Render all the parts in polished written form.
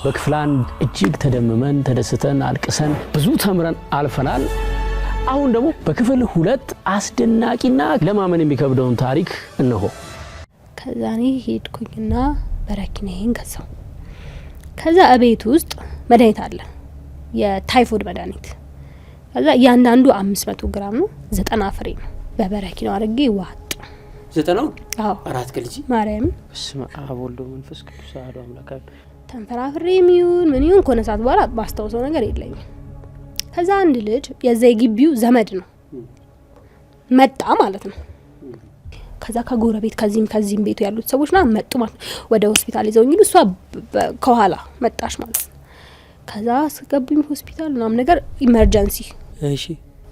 በክፍል 1 እጅግ ተደምመን ተደስተን አልቅሰን ብዙ ተምረን አልፈናል። አሁን ደግሞ በክፍል 2 አስደናቂና ለማመን የሚከብደውን ታሪክ እነሆ። ከዛኔ ሄድኩኝና በረኪናዬን ገዛው። ከዛ እቤት ውስጥ መድኃኒት አለ፣ የታይፎይድ መድኃኒት። ከዛ እያንዳንዱ 500 ግራም ነው፣ 90 ፍሬ ነው። በበረኪናው አድርጌ ዋጥ 90 አዎ፣ አራት ከልጂ ማርያም በስመ አብ ወወልድ ወመንፈስ ቅዱስ አሐዱ አምላክ። ተንፈራፍሬ ምን ይሁን ኮነ ሰዓት በኋላ ማስታወሰው ነገር የለኝም። ከዛ አንድ ልጅ የዛ የግቢው ዘመድ ነው መጣ ማለት ነው። ከዛ ከጎረቤት ከዚህም ቤቱ ያሉት ሰዎችና መጡ ማለት ወደ ሆስፒታል ይዘውኝ እሷ ከኋላ መጣሽ ማለት ነው። ከዛ አስገቡኝ ሆስፒታል ምናምን ነገር ኢመርጀንሲ። እሺ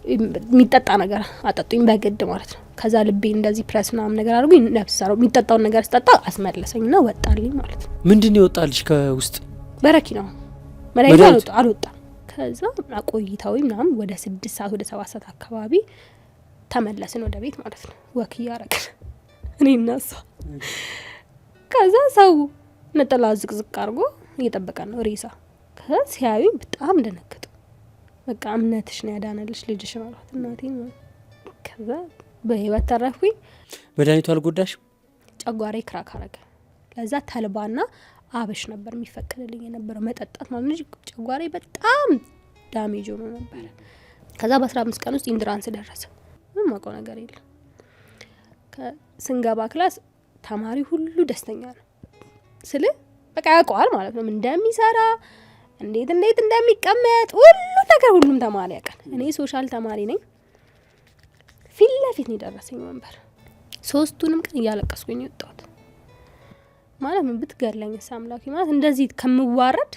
የሚጠጣ ነገር አጠጡኝ በግድ ማለት ነው። ከዛ ልቤ እንደዚህ ፕሬስ ምናምን ነገር አድርጉኝ ነፍስ ሰራው። የሚጠጣውን ነገር ስጠጣ አስመለሰኝና ወጣልኝ ማለት ነው። ምንድነው ይወጣልሽ ከውስጥ? በረኪናው መድኃኒቱ አልወጣም። ከዛ አቆይታው ምናምን ወደ 6 ሰዓት ወደ 7 ሰዓት አካባቢ ተመለስን ወደ ቤት ማለት ነው። ወክ እያረግን እኔና እሷ። ከዛ ሰው ነጠላ ዝቅዝቅ አድርጎ እየጠበቀን ነው ሬሳ። ከዛ ሲያዩኝ በጣም ደነገጡ። በቃ እምነትሽ ነው ያዳነልሽ ልጅሽ ማለት እናቴ ነው። ከዛ በህይወት ተረፍኩኝ። መድኃኒቱ አልጎዳሽም? ጨጓራዬ ክራክ አረገ። ለዛ ተልባና አብሽ ነበር የሚፈቀድልኝ የነበረው መጠጣት ማለት ነው። ጨጓራዬ በጣም ዳሜጅ ሆኖ ነበር። ከዛ በ15 ቀን ውስጥ ኢንዱራንስ ደረሰ። ምንም ማውቀው ነገር የለም። ስንገባ ክላስ ተማሪ ሁሉ ደስተኛ ነው ስለ በቃ ያውቀዋል ማለት ነው እንደሚሰራ እንዴት እንደሚቀመጥ ሁሉ ነገር ሁሉም ተማሪ ያውቃል። እኔ ሶሻል ተማሪ ነኝ። ፊት ለፊት ነው ደረሰኝ ወንበር። 3ቱንም ቀን እያለቀስኩኝ ወጣሁት። ማለት ምን ብትገለኝ ሳምላኪ ማለት እንደዚህ ከምዋረድ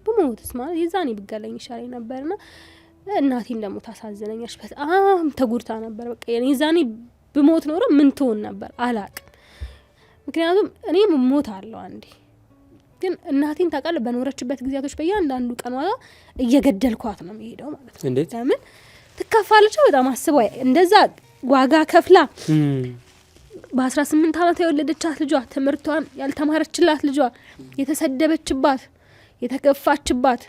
በሞትስ ማለት የዛኔ ብትገለኝ ይሻለኝ ነበርና እናቴም ደግሞ ታሳዝነኛለች። በጣም ተጉርታ ነበር። በቃ የዛኔ ብሞት ኖሮ ምን ትሆን ነበር አላቅም። ምክንያቱም እኔም ሞት አለው አንዴ ግን እናቴን ታውቃለህ በኖረችበት ጊዜያቶች በእያንዳንዱ ቀን ዋጋ እየገደልኳት ነው የሚሄደው ማለት ነው። እንዴት ለምን ትከፋለች? በጣም አስበው እንደዛ ዋጋ ከፍላ በ18 ዓመት የወለደቻት ልጇ ትምህርቷን ያልተማረችላት ልጇ የተሰደበችባት የተገፋችባት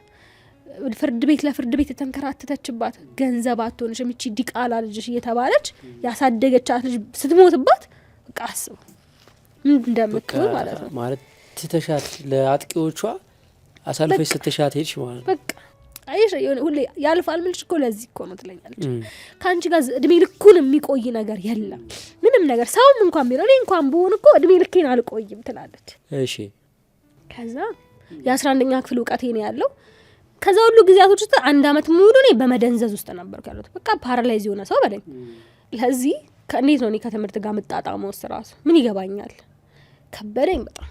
ፍርድ ቤት ለፍርድ ቤት የተንከራተተችባት ገንዘብ አትሆንሽም እቺ ዲቃላ ልጅሽ እየተባለች ያሳደገቻት ልጅ ስትሞትባት በቃ አስበው ምን እንደምትሆን ማለት ነው። ማለት ትተሻት ለአጥቂዎቿ አሳልፈሽ ስትሻት ሄድሽ ማለት ነው። በቃ አይሽ ሁሌ ያልፋል ምልሽ እኮ ለዚህ እኮ ነው ትለኛለች። ካንቺ ጋር እድሜ ልኩን የሚቆይ ነገር የለም ምንም ነገር ሰውም እንኳን ቢሆን እኔ እንኳን ብሆን እኮ እድሜ ልኬን አልቆይም ትላለች። እሺ ከዛ የ11ኛ ክፍል ዕውቀቴ ነው ያለው። ከዛ ሁሉ ጊዜያቶች ውስጥ 1 አመት ሙሉ እኔ በመደንዘዝ ውስጥ ነበርኩ ያለሁት። በቃ ፓራላይዝ የሆነ ሰው በለኝ። ለዚህ ከእንዴት ነው እኔ ከትምህርት ጋር መጣጣመው ስራሱ ምን ይገባኛል? ከበደኝ በጣም።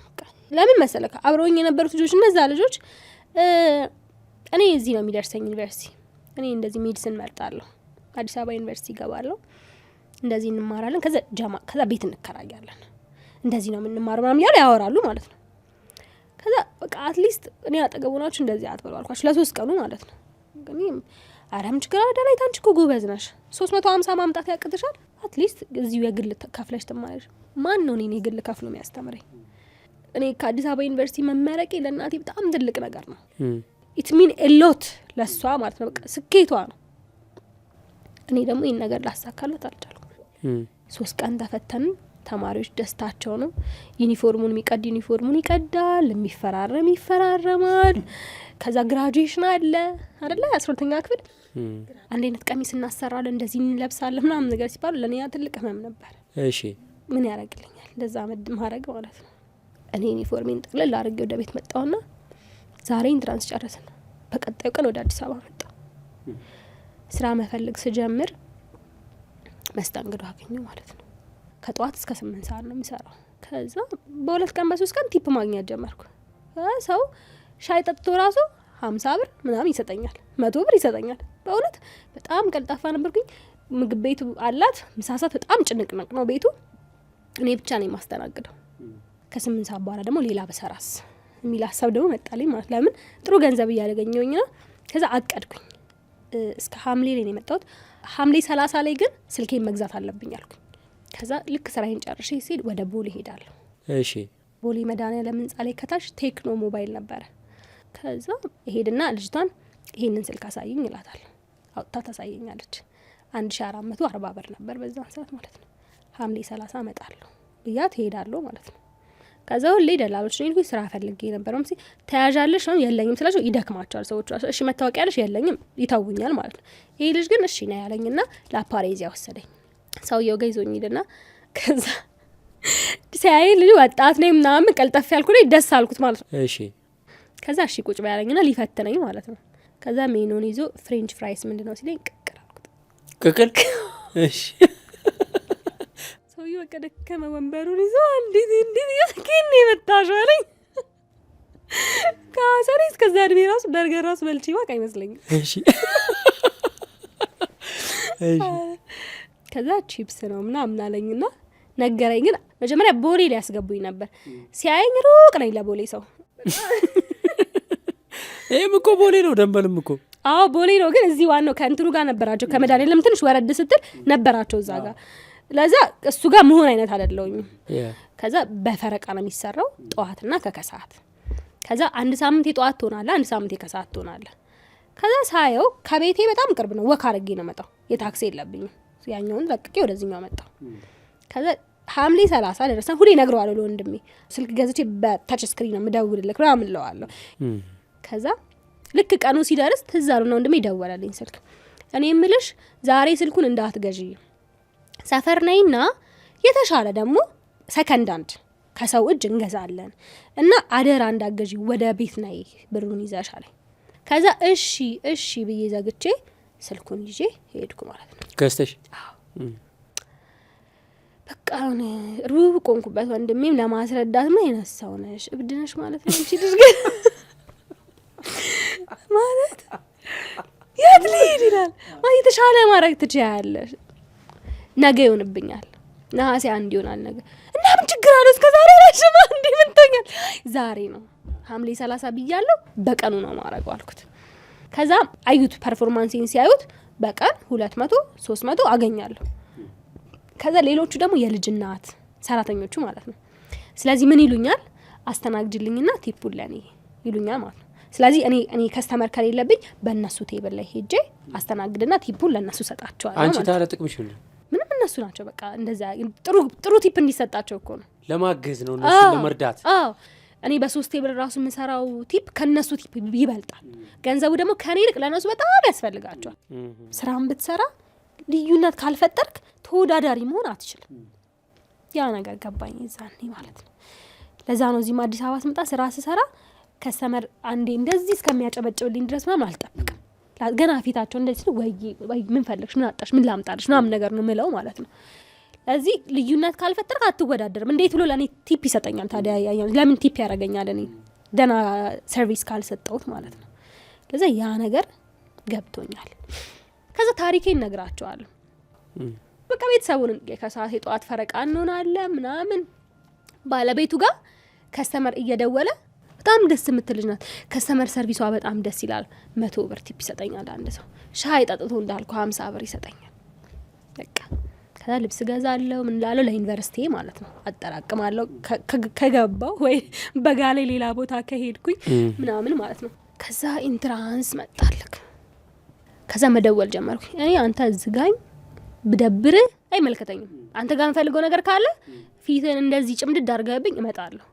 ለምን መሰለህ አብረውኝ የነበሩት ልጆች እነዛ ልጆች እኔ እዚህ ነው የሚደርሰኝ ዩኒቨርሲቲ እኔ እንደዚህ ሜዲሲን መርጣለሁ አዲስ አበባ ዩኒቨርሲቲ ገባለሁ እንደዚህ እንማራለን ከዛ ቤት እንከራያለን እንደዚህ ነው የምንማረው ምናምን ያለ ያወራሉ ማለት ነው። ከዛ በቃ አትሊስት እኔ አጠገቡናችሁ እንደዚህ አትበሏልኳችሁ ለ3 ቀኑ ማለት ነው። ግን አረም ችግር አዳላይ ታንቺ እኮ ጎበዝ ነሽ 350 ማምጣት ያቅትሻል አትሊስት እዚሁ የግል ከፍለሽ ትማሪሽ። ማን ነው እኔ የግል ከፍሎ የሚያስተምረኝ? እኔ ከአዲስ አበባ ዩኒቨርሲቲ መመረቄ ለእናቴ በጣም ትልቅ ነገር ነው። ኢት ሚን ኤሎት ለሷ ማለት ነው። በቃ ስኬቷ ነው። እኔ ደግሞ ይህን ነገር ላሳካለት አልቻልኩም። 3 ቀን ተፈተንን። ተማሪዎች ደስታቸው ነው። ዩኒፎርሙን ዩኒፎርሙን ይቀዳል፣ የሚፈራረም ይፈራረማል። ከዛ ግራጁዌሽን አለ አይደለ 12ኛ ክፍል አንድ አይነት ቀሚስ እናሰራለን እንደዚህ እንለብሳለን ምናምን ነገር ሲባል ለኔ ያ ትልቅ ህመም ነበር። እሺ ምን ያደርግልኛል እንደዛ ማድረግ ማለት ነው። እኔ ዩኒፎርሜን ጠቅልል አድርጌ ወደ ቤት መጣውና ዛሬ ኢንትራንስ ጨረስን። በቀጣዩ ቀን ወደ አዲስ አበባ መጣ። ስራ መፈለግ ስጀምር መስተንግዶ አገኘሁ ማለት ነው። ከጧት እስከ 8 ሰዓት ነው የሚሰራው። ከዛ በ2 ቀን በ3 ቀን ቲፕ ማግኘት ጀመርኩ። ሰው ሻይ ጠጥቶ ራሱ 50 ብር ምናምን ይሰጠኛል፣ 100 ብር ይሰጠኛል። በእውነት በጣም ቀልጣፋ ነበርኩኝ። ምግብ ቤቱ አላት፣ ምሳ ሰዓት በጣም ጭንቅንቅ ነው ቤቱ። እኔ ብቻ ነኝ ማስተናግደው። ከ8 ሰዓት በኋላ ደግሞ ሌላ በሰራስ የሚል ሀሳብ ደግሞ መጣልኝ ማለት ለምን ጥሩ ገንዘብ እያገኘሁኝ ነው። ከዛ አቀድኩኝ። እስከ ሐምሌ ላይ ነው የመጣሁት። ሐምሌ 30 ላይ ግን ስልኬን መግዛት አለብኝ አልኩኝ። ከዛ ልክ ስራዬን ጨርሼ ሲል ወደ ቦሌ ሄዳለሁ። እሺ ቦሌ መድኃኒዓለም ህንጻ ላይ ከታች ቴክኖ ሞባይል ነበረ። ከዛ ሄድና ልጅቷን ይሄንን ስልክ አሳይኝ ይላታል። አውጥታ ታሳየኛለች። 1440 ብር ነበር በዛ ሰዓት ማለት ነው። ሐምሌ 30 እመጣለሁ ብያት ሄዳለሁ ማለት ነው። ከዛ ሁሌ ደላሎች ነው ስራ ፈልጌ ነበር ማለት ተያዣለሽ ነው የለኝም ስላቸው ይደክማቸዋል ሰዎቹ። እሺ መታወቂያ ያለሽ የለኝም ይተውኛል ማለት ነው። ይሄ ልጅ ግን እሺ ነው ያለኝና ለፓሪዚያ ወሰደኝ። ሰውየው ጋር ይዞኝ ሄደና ከዛ ሲያይ ልጅ ወጣት ነኝ ምናምን ቀልጠፍ ያልኩ ነኝ ደስ አልኩት ማለት ነው። እሺ ከዛ እሺ ቁጭ ባያለኝና ሊፈትነኝ ማለት ነው። ከዛ ሜኑን ይዞ ፍሬንች ፍራይስ ምንድነው ሲለኝ ቅቅል አልኩት። ቅቅል እሺ ሰውዬው በቃ ደከመ ወንበሩን ይዞ እንዴት ያስከኝ የመጣሽው አለኝ። ካሰሪ እስከዛ እድሜ ራሱ በርገር ራሱ በልቼ ማቅ አይመስለኝም። እሺ እሺ ከዛ ቺፕስ ነው ምናምን አለኝና ነገረኝ። ግን መጀመሪያ ቦሌ ላይ ያስገቡኝ ነበር። ሲያየኝ ሩቅ ነኝ ለቦሌ ሰው። ይሄም እኮ ቦሌ ነው ደንበልም እኮ አዎ ቦሌ ነው። ግን እዚህ ዋናው ከእንትኑ ጋር ነበራቸው ከመድኃኒዓለም ትንሽ ወረድ ስትል ነበራቸው እዛ ጋር። ለዛ እሱ ጋር መሆን አይነት አይደለሁኝም። ከዛ በፈረቃ ነው የሚሰራው ጠዋትና ከከሰዓት። ከዛ አንድ ሳምንት የጠዋት ትሆናለህ፣ አንድ ሳምንት የከሰዓት ትሆናለህ። ከዛ ሳየው ከቤቴ በጣም ቅርብ ነው። ወክ አድርጌ ነው መጣው። የታክሲ የለብኝም። ያኛውን ለቅቄ ወደዚህኛው መጣው። ከዛ ሐምሌ 30 ደረሰን። ሁሌ እነግረዋለሁ ለወንድሜ ስልክ ገዝቼ በታች ስክሪን ነው የምደውልልህ ምናምን እለዋለሁ። ከዛ ልክ ቀኑ ሲደርስ ትዝ አሉና ወንድሜ ደወለልኝ ስልክ። እኔ የምልሽ ዛሬ ስልኩን እንዳትገዢ ሰፈር ነይና የተሻለ ደግሞ ሰከንድ አንድ ከሰው እጅ እንገዛለን እና አደራ እንዳትገዢ ወደ ቤት ነይ ብሩን ይዘሽ አለኝ። ከዛ እሺ እሺ ብዬ ዘግቼ ስልኩን ይዤ ሄድኩ ማለት ነው። ገዝተሽ? በቃ ሩብ ቆንኩበት። ወንድሜም ለማስረዳት ምን አይነሳው ነሽ እብድ ነሽ ማለት ነው እንጂ ልጅ ግን ማለት የት ልሄድ ይላል። የተሻለ ማድረግ ትችያለሽ፣ ነገ ይሆንብኛል፣ ነሐሴ 1 ይሆናል ነገ እና ምን ችግር አለው እስከ ዛሬ ረሽማ እንዴ ምን ተኛል። ዛሬ ነው ሐምሌ 30 ብያለሁ፣ በቀኑ ነው ማረጋው አልኩት። ከዛ አዩት ፐርፎርማንሴን ሲያዩት በቀን 200 300 አገኛለሁ። ከዛ ሌሎቹ ደግሞ የልጅ እናት ሰራተኞቹ ማለት ነው። ስለዚህ ምን ይሉኛል፣ አስተናግጅልኝና ቲፑን ለኔ ይሉኛል ማለት ነው። ስለዚህ እኔ ከስተመር ከሌለብኝ በእነሱ ቴብል ላይ ሄጄ አስተናግድና ቲፑን ለእነሱ ሰጣቸዋለሁ። አንቺ ታዲያ ጥቅምሽ ሁሉ ምንም እነሱ ናቸው በቃ እንደዛ ጥሩ ቲፕ እንዲሰጣቸው እኮ ነው፣ ለማገዝ ነው እነሱ ለመርዳት። አዎ እኔ በ3 ቴብል ራሱ የምሰራው ቲፕ ከነሱ ቲፕ ይበልጣል። ገንዘቡ ደግሞ ከኔ ይልቅ ለነሱ በጣም ያስፈልጋቸዋል። ስራን ብትሰራ ልዩነት ካልፈጠርክ ተወዳዳሪ መሆን አትችልም። ያ ነገር ገባኝ ይዛኔ ማለት ነው። ለዛ ነው እዚህም አዲስ አበባ ስመጣ ስራ ስሰራ ከስተመር አንዴ እንደዚህ እስከሚያጨበጭብልኝ ድረስ ምናምን አልጠብቅም። ገና ፊታቸው እንደዚህ ወይ ምን ፈልግሽ ምን አጣሽ ምን ላምጣልሽ ምናምን ነገር ነው ምለው ማለት ነው። ለዚህ ልዩነት ካልፈጠርክ አትወዳደርም። እንዴት ብሎ ለእኔ ቲፕ ይሰጠኛል ታዲያ? ለምን ቲፕ ያደርገኛል እኔ ደህና ሰርቪስ ካልሰጠሁት ማለት ነው። ለዛ ያ ነገር ገብቶኛል። ከዛ ታሪኬን እነግራቸዋለሁ። በቃ ቤተሰቡን ከሰዓት የጠዋት ፈረቃ እንሆናለን ምናምን። ባለቤቱ ጋር ከስተመር እየደወለ በጣም ደስ የምትል ልጅ ናት። ከስተመር ሰርቪሷ በጣም ደስ ይላል። 100 ብር ቲፕ ይሰጠኛል አንድ ሰው። ሻይ ጠጥቶ እንዳልኩ 50 ብር ይሰጠኛል። በቃ ከዛ ልብስ ገዛለሁ ምን ላለው ለዩኒቨርሲቲ ማለት ነው አጠራቅማለሁ ከገባው ወይ በጋሌ ሌላ ቦታ ከሄድኩኝ ምናምን ማለት ነው። ከዛ ኢንትራንስ መጣልክ። ከዛ መደወል ጀመርኩ። እኔ አንተ ዝጋኝ ብደብር አይመልከተኝም። አንተ ጋር የምፈልገው ነገር ካለ ፊትን እንደዚህ ጭምድድ አድርገህብኝ እመጣለሁ።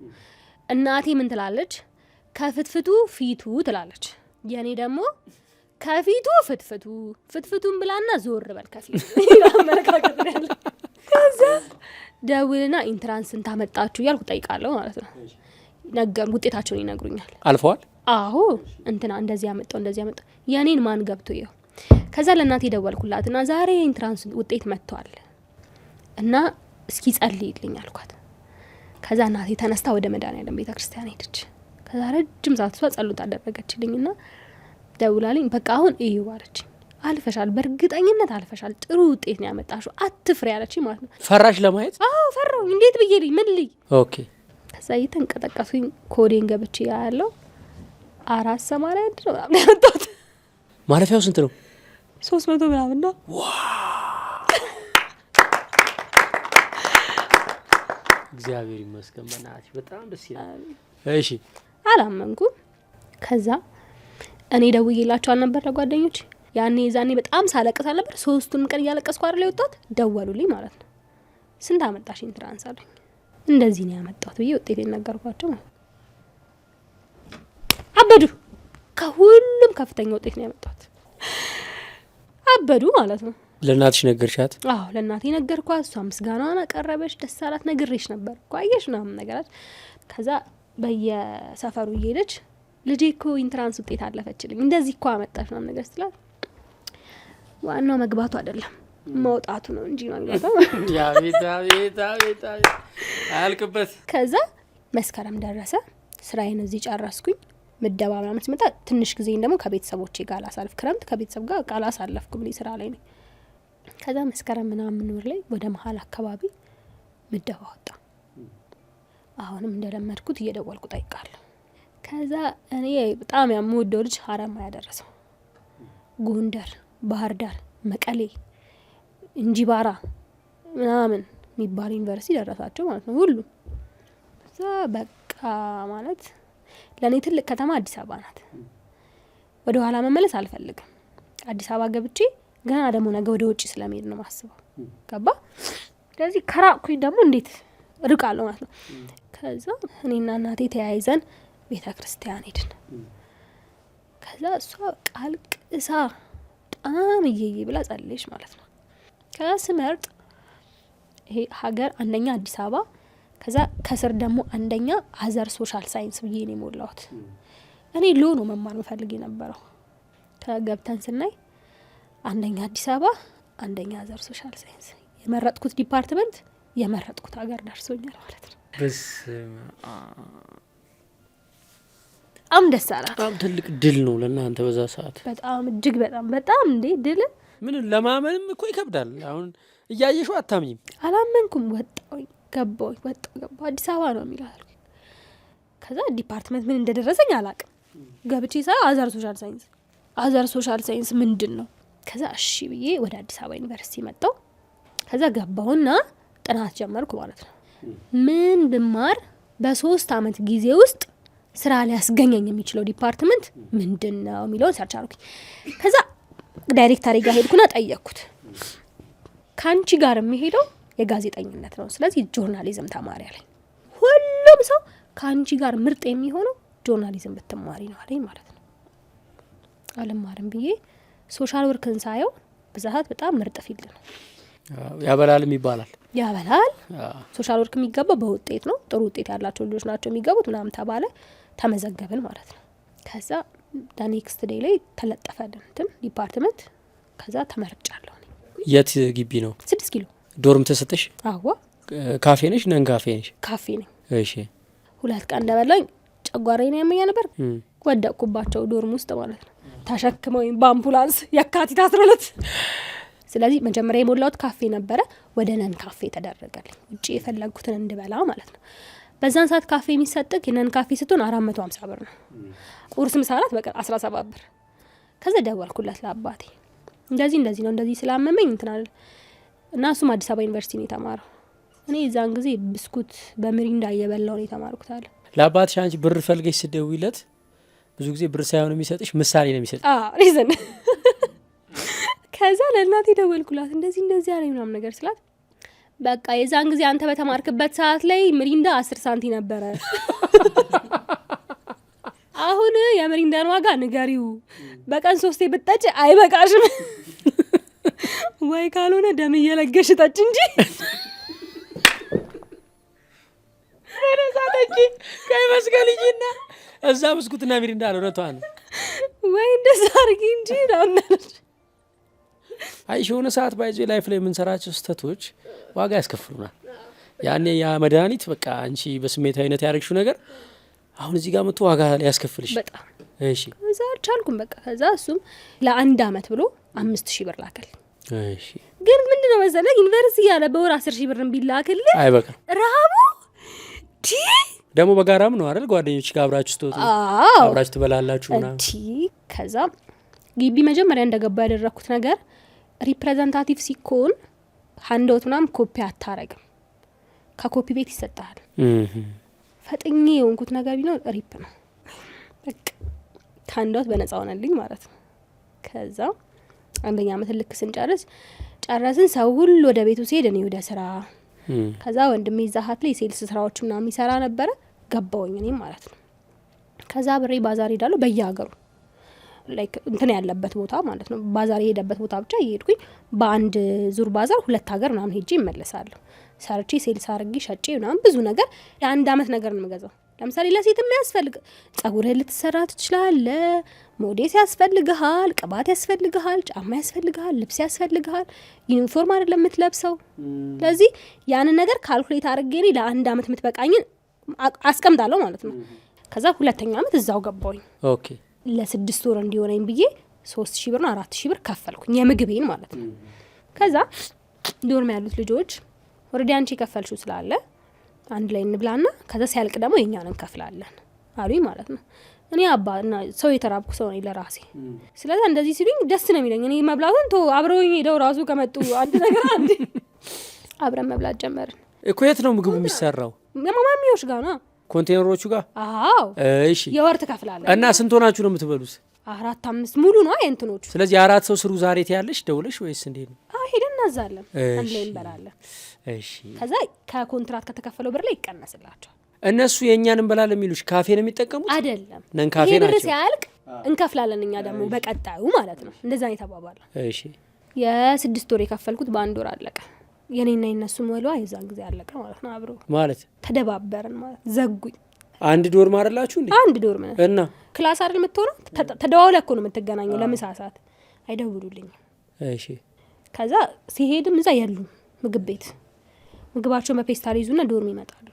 እናቴ ምን ትላለች? ከፍትፍቱ ፊቱ ትላለች። የኔ ደግሞ ከፊቱ ፍትፍቱ ፍትፍቱን ብላና ዞር በል ከፊቱ አመለካከት ያለ። ከዛ ደውልና ኢንትራንስን ታመጣችሁ እያልኩ ጠይቃለሁ ማለት ነው። ነገር ውጤታቸውን ይነግሩኛል። አልፈዋል? አዎ እንትና እንደዚህ ያመጣው እንደዚህ ያመጣው የኔን ማን ገብቶ ይው። ከዛ ለእናቴ ደወልኩላትና ዛሬ ኢንትራንስ ውጤት መጥቷል እና እስኪ ጸልይልኝ አልኳት። ከዛ እናቴ ተነስታ ወደ መድኃኒዓለም ቤተክርስቲያን ሄደች። ከዛ ረጅም ሰዓት እሷ ጸሎት አደረገችልኝና ደውላልኝ በቃ አሁን እዩ አለችኝ። አልፈሻል፣ በእርግጠኝነት አልፈሻል፣ ጥሩ ውጤት ነው ያመጣሽው፣ አትፍሪ አለችኝ ማለት ነው። ፈራሽ ለማየት? አዎ ፈራሁኝ። እንዴት ብዬ ልኝ ምን ልይ? ኦኬ። ከዛ እየተንቀጠቀስኩኝ ኮዴን ገብቼ ያለው 481 ነው ምናምን ያመጣሁት። ማለፊያው ስንት ነው? 300 ምናምን ነው። እግዚአብሔር ይመስገን። በእናትሽ በጣም ደስ ይላል። እሺ። አላመንኩም። ከዛ እኔ ደውዬላቸው አልነበር ለጓደኞች ዛኔ በጣም ሳለቅስ አልነበር 3ቱን ቀን እያለቀስኩ አይደል የወጣሁት ደወሉልኝ ማለት ነው ስንት አመጣሽ ኢንትራንስ አለኝ እንደዚህ ነው ያመጣሁት ብዬ ውጤቴን ነገርኳቸው አበዱ ከሁሉም ከፍተኛ ውጤት ነው ያመጣሁት አበዱ ማለት ነው ለእናትሽ ነገርሻት? አዎ ለእናቴ ነገርኳት እሷ ምስጋናዋን አቀረበች ደስ አላት ነግሬሽ ነበር እኮ አየሽ ምናምን ነገራት ከዛ በየሰፈሩ እየሄደች ልጄ እኮ ኢንትራንስ ውጤት አለፈችልኝ እንደዚህ እኮ አመጣሽ ምናምን ነገር ስላት ዋናው መግባቱ አይደለም መውጣቱ ነው እንጂ ማግባቱ ያ ቤታ አልቅበት ከዛ መስከረም ደረሰ ስራዬን እዚህ ጨረስኩኝ ምደባ ምናምን ሲመጣ ትንሽ ጊዜ ደግሞ ከቤተሰቦቼ ጋር አሳልፍ ክረምት ከቤተሰብ ጋር ቃል አሳለፍኩ ስራ ላይ ነኝ ከዛ መስከረም ምናምን ወር ላይ ወደ መሀል አካባቢ ምደባ ወጣ አሁንም እንደለመድኩት እየደወልኩ ጠይቃለሁ ከዛ እኔ በጣም የምወደው ልጅ ሀረማያ ያደረሰው ጎንደር ባህር ዳር መቀሌ እንጂባራ ምናምን የሚባል ዩኒቨርሲቲ ደረሳቸው ማለት ነው ሁሉ እዛ በቃ ማለት ለእኔ ትልቅ ከተማ አዲስ አበባ ናት ወደ ኋላ መመለስ አልፈልግም አዲስ አበባ ገብቼ ገና ደግሞ ነገ ወደ ውጭ ስለመሄድ ነው ማስበው ገባ ስለዚህ ከራቅኩኝ ደግሞ እንዴት ርቃለሁ ማለት ነው ከዛ እኔና እናቴ ተያይዘን ቤተ ክርስቲያን ሄድን ከዛ እሷ ቃል ቅሳ በጣም እየዬ ብላ ጸለየች ማለት ነው ከዛ ስመርጥ ይሄ ሀገር አንደኛ አዲስ አበባ ከዛ ከስር ደግሞ አንደኛ አዘር ሶሻል ሳይንስ ብዬ ነው የሞላሁት እኔ ሎ ነው መማር መፈልግ የነበረው ከገብተን ስናይ አንደኛ አዲስ አበባ አንደኛ አዘር ሶሻል ሳይንስ የመረጥኩት ዲፓርትመንት የመረጥኩት ሀገር ደርሶኛል ማለት ነው ደስ አላት በጣም ትልቅ ድል ነው ለእናንተ በዛ ሰዓት በጣም እጅግ በጣም እንዴ ድል ምን ለማመንም እኮ ይከብዳል አሁን እያየሽው አታምኝም አላመንኩም ወጣሁኝ ገባሁ አዲስ አበባ ነው የሚላል ከዛ ዲፓርትመንት ምን እንደደረሰኝ አላቅም ገብቼ አዘር ሶሻል ሳይንስ ምንድን ነው ከዛ እሺ ብዬ ወደ አዲስ አበባ ዩኒቨርሲቲ መጣሁ ከዛ ገባሁና ጥናት ጀመርኩ ማለት ነው ምን ብማር በ3 አመት ጊዜ ውስጥ ስራ ሊያስገኘኝ የሚችለው ዲፓርትመንት ምንድነው የሚለውን ሰርች አድርኩኝ ከዛ ዳይሬክተር ጋር ሄድኩና ጠየቅኩት ካንቺ ጋር የሚሄደው የጋዜጠኝነት ነው ስለዚህ ጆርናሊዝም ተማሪ አለኝ ሁሉም ሰው ካንቺ ጋር ምርጥ የሚሆነው ጆርናሊዝም ብትማሪ ነው አለኝ ማለት ነው አልማርም ብዬ ሶሻል ወርክን ሳየው በዛት በጣም ምርጥ ፊልድ ነው ያበላልም ይባላል ሶሻል ወርክ የሚገባው በውጤት ነው ጥሩ ውጤት ያላቸው ልጆች ናቸው የሚገቡት ምናምን ተባለ ተመዘገብን ማለት ነው ከዛ ኔክስት ዴይ ላይ ተለጠፈልን ዲፓርትመንት ከዛ ተመርጫለሁ የት ግቢ ነው 6 ኪሎ ዶርም ተሰጠሽ አዎ ካፌ ነሽ ነን ካፌ ነሽ ካፌ ነኝ እሺ 2 ቀን እንደበላኝ ጨጓራዬን ያመኛ ነበር ወደቅኩባቸው ዶርም ውስጥ ማለት ነው ተሸክመው በአምቡላንስ የካቲት 12 ስለዚህ መጀመሪያ የሞላሁት ካፌ ነበረ ወደ ነን ካፌ ተደረገልኝ ውጪ የፈለግኩትን እንድበላ ማለት ነው በዛን ሰዓት ካፌ የሚሰጥክ የነን ካፌ ስትሆን 450 ብር ነው ቁርስ ምሳላት በቀን 17 ብር ከዛ ደወልኩለት ለአባቴ እንደዚህ ነው እንደዚህ ስላመመኝ እንትናል እና እሱም አዲስ አበባ ዩኒቨርሲቲ ነው የተማረው እኔ እዛን ጊዜ ብስኩት በሚሪንዳ እየበላሁ ነው የተማርኩት አለ ለአባትሽ አንቺ ብር ፈልገሽ ስትደውይለት ብዙ ጊዜ ብር ሳይሆን የሚሰጥሽ ምሳሌ ነው የሚሰጥሽ ሪዝን ከዛ ለእናቴ ደወልኩላት እንደዚህ አለኝ ምናምን ነገር ስላት በቃ የዛን ጊዜ አንተ በተማርክበት ሰዓት ላይ ሚሪንዳ 10 ሳንቲ ነበረ አሁን የሚሪንዳን ዋጋ ንገሪው በቀን 3 ብትጠጪ አይበቃሽም ወይ ካልሆነ ደም እየለገሽ ጠጪ እንጂ ረሳተጂ ከይ መስገልጂና እዛ ብስኩትና ሚሪንዳ ነው ረቷን ወይ እንደዛ አርጊ እንጂ ነው አይሽ የሆነ ሰዓት ባይዞ ላይፍ ላይ የምንሰራቸው ስህተቶች ዋጋ ያስከፍሉናል ያኔ ያ መድኃኒት በቃ አንቺ በስሜት አይነት ያረግሽው ነገር አሁን እዚህ ጋር መጥቶ ዋጋ ሊያስከፍልሽ በጣም እሺ እዛ አልቻልኩም በቃ ከዛ እሱም ለ1 አመት ብሎ 5000 ብር ላከል እሺ ግን ምንድነው መሰለህ ዩኒቨርሲቲ ያለ በወር 10000 ብር ቢላክል አይበቃ ራቡ ደግሞ በጋራም ነው አይደል ጓደኞች ጋር አብራችሁ ስትወጡ አብራችሁ ትበላላችሁና ከዛ ግቢ መጀመሪያ እንደገባ ያደረኩት ነገር ሪፕሬዘንታቲቭ ሲኮን ሃንዶት ምናምን ኮፒ አታረግም ከኮፒ ቤት ይሰጣል ፈጥኜ የሆንኩት ነገር ቢኖር ሪፕ ነው በቃ ከአንዷት በነፃ ሆነልኝ ማለት ነው። ከዛ አንደኛ ዓመት ልክ ጨረስን። ሰው ሁሉ ወደ ቤቱ ሲሄድ እኔ ወደ ስራ። ከዛ ወንድሜ ዛሀት ላይ ሴልስ ስራዎች ምናምን የሚሰራ ነበረ። ገባውኝ እኔም ማለት ነው። ከዛ ብሬ ባዛር ሄዳለሁ በየሀገሩ ላይክ እንትን ያለበት ቦታ ማለት ነው። ባዛር የሄደበት ቦታ ብቻ እየሄድኩኝ በአንድ ዙር ባዛር 2 ሀገር ምናምን ሄጄ ይመለሳለሁ። ሰርቼ ሴልስ አርጌ ሸጬ ምናምን ብዙ ነገር ለ1 አመት ነገር ነው የምገዛው። ለምሳሌ ለሴት የሚያስፈልግ ጸጉርህን ልትሰራ ትችላለህ፣ ሞዴስ ያስፈልግሃል፣ ቅባት ያስፈልግሃል፣ ጫማ ያስፈልግሃል፣ ልብስ ያስፈልግሃል። ዩኒፎርም አይደለም የምትለብሰው። ስለዚህ ያንን ነገር ካልኩሌት አድርጌ እኔ ለ1 አመት የምትበቃኝን አስቀምጣለሁ ማለት ነው። ከዛ 2ኛ አመት እዛው ገባሁኝ። ኦኬ ለ6 ወር እንዲሆነኝ ብዬ 3000 ብር ነው 4000 ብር ከፈልኩኝ የምግቤን ማለት ነው። ከዛ ዶርም ያሉት ልጆች ወረዲ አንቺ ከፈልሽው ስላለ አንድ ላይ እንብላና ከዛ ሲያልቅ ደግሞ የኛን እንከፍላለን አሉኝ ማለት ነው። እኔ አባና ሰው የተራብኩ ሰው ነኝ ለራሴ። ስለዚህ እንደዚህ ሲሉኝ ደስ ነው የሚለኝ። እኔ መብላቱን አብረውኝ ሄደው ራሱ ከመጡ አንድ ነገር አንድ አብረን መብላት ጀመርን እኮ። የት ነው ምግቡ የሚሰራው? ማማሚዎች ጋር ነው፣ ኮንቴነሮቹ ጋር። አዎ እሺ። የወር ትከፍላለህ። እና ስንት ሆናችሁ ነው የምትበሉት? 4 5 ሙሉ ነው የእንትኖቹ። ስለዚህ 4 ሰው ስሩ ዛሬ ትያለሽ ደውለሽ ወይስ እንዴት ነው? ሄደን እናዛለን፣ አንድ ላይ እንበላለን። እሺ። ከዛ ከኮንትራት ከተከፈለው ብር ላይ ይቀነስላቸዋል። እነሱ የእኛን እንበላለን የሚሉሽ ካፌ ነው የሚጠቀሙት? አይደለም፣ ነን ካፌ ናቸው። ናቸው። ብር ሲያልቅ እንከፍላለን እኛ ደግሞ በቀጣዩ ማለት ነው። እንደዛ ነው የተባባለው። እሺ። የ6 ወር የከፈልኩት በ1 ወር አለቀ። የኔና የነሱ ሞሏ የዛን ጊዜ አለቀ ማለት ነው። አብሮ ማለት ተደባበርን ማለት ዘጉኝ። አንድ ዶርም አይደላችሁ እንዴ? አንድ ዶርም ነው እና ክላስ አይደል የምትሆነው? ተደዋውለህ እኮ ነው የምትገናኘው። ለምሳ ሰዓት አይደውሉልኝም። እሺ። ከዛ ሲሄድም እዛ የሉም ምግብ ቤት። ምግባቸውን በፔስታል ይዙና ዶርም ይመጣሉ።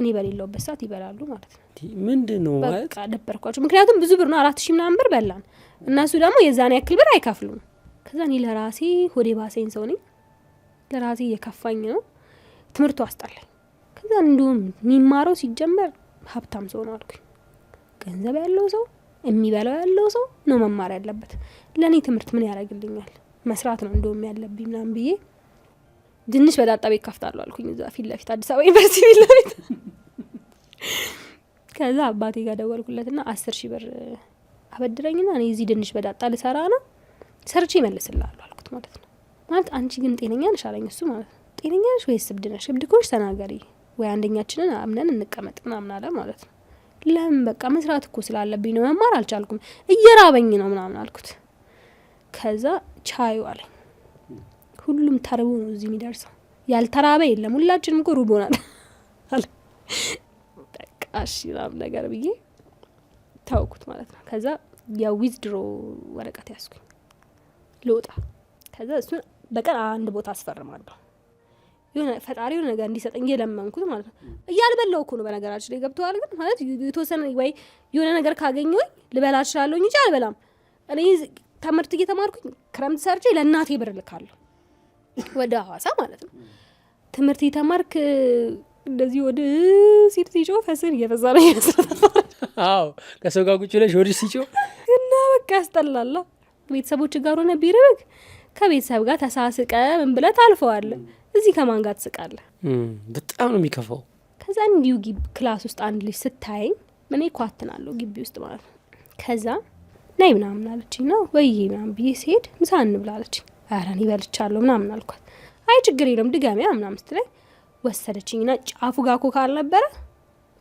እኔ በሌለውበት ሰዓት ይበላሉ ማለት ነው። ምንድን ነው ማለት? በቃ ደበርኳቸው። ምክንያቱም ብዙ ብር ነው 4000 ምናምን ብር በላን። እነሱ ደግሞ የዛን ያክል ብር አይከፍሉም። ከዛ እኔ ለራሴ ሆዴ ባሰኝ ሰው ነኝ። ለራሴ እየከፋኝ ነው። ትምህርቱ አስጠላኝ። ከዛ እንደውም የሚማረው ሲጀመር ሀብታም ሰው ነው አልኩኝ። ገንዘብ ያለው ሰው የሚበላው ያለው ሰው ነው መማር ያለበት። ለእኔ ትምህርት ምን ያደርግልኛል? መስራት ነው እንደውም ያለብኝ ምናምን ብዬ ድንች በዳጣ ቤት ከፍታለሁ አልኩኝ። እዛ ፊት ለፊት አዲስ አበባ ዩኒቨርሲቲ ፊት ለፊት። ከዛ አባቴ ጋር ደወልኩለትና 10000 ብር አበድረኝና እኔ እዚህ ድንች በዳጣ ልሰራ ነው ሰርቼ እመልስልሃለሁ አልኩት ማለት ነው። ማለት አንቺ ግን ጤነኛ ነሽ አለኝ እሱ ማለት ነው። ጤነኛ ነሽ ወይስ እብድ ነሽ? እብድ ከሆንሽ ተናገሪ ወይ አንደኛችንን አምነን እንቀመጥ ምናምን አለ ማለት ነው። ለምን በቃ መስራት እኮ ስላለብኝ ነው፣ መማር አልቻልኩም፣ እየራበኝ ነው ምናምን አልኩት። ከዛ ቻዩ አለኝ። ሁሉም ተርቦ ነው እዚህ የሚደርሰው፣ ያልተራበ የለም፣ ሁላችንም እኮ ሩቦናል አለ። በቃ እሺ ምናምን ነገር ብዬ ታውኩት ማለት ነው። ከዛ የዊዝድሮ ወረቀት ያስኩኝ ልወጣ። ከዛ እሱን በቀን አንድ ቦታ አስፈርማለሁ። የሆነ ፈጣሪ የሆነ ነገር እንዲሰጠኝ እየለመንኩት ማለት ነው። እያልበላው እኮ ነው በነገራችን ላይ ገብተዋል። ግን ማለት የተወሰነ ወይ የሆነ ነገር ካገኘሁኝ ልበላ እችላለሁ እንጂ አልበላም። እኔ ትምህርት እየተማርኩኝ ክረምት ሰርቼ ለእናቴ ብር ልካለሁ ወደ ሐዋሳ ማለት ነው። ትምህርት እየተማርክ እንደዚህ ወደ ሲር ሲጮህ ፈስን እየበዛ ነው ይመስላል። አዎ ከሰው ጋር ቁጭ ብለሽ ወደ ሲጮህ እና በቃ ያስጠላል። ቤተሰቦች ጋር ሆነ ቢርብክ ከቤተሰብ ጋር ተሳስቀ ምን ብለህ ታልፈዋለህ። እዚህ ከማን ጋር ትስቃለህ? በጣም ነው የሚከፋው። ከዛ እንዲሁ ክላስ ውስጥ አንድ ልጅ ስታየኝ እኔ ኳትናለሁ ግቢ ውስጥ ማለት ነው። ከዛ ነይ ምናምን አለችኝ ነው ወይ ምናምን ብዬ ስሄድ ምሳ እንብላ አለችኝ። ኧረ እኔ በልቻለሁ ምናምን አልኳት። አይ ችግር የለም ድጋሚያ ምናምን ስትለኝ ወሰደችኝና ጫፉ ጋር ኮካ አልነበረ።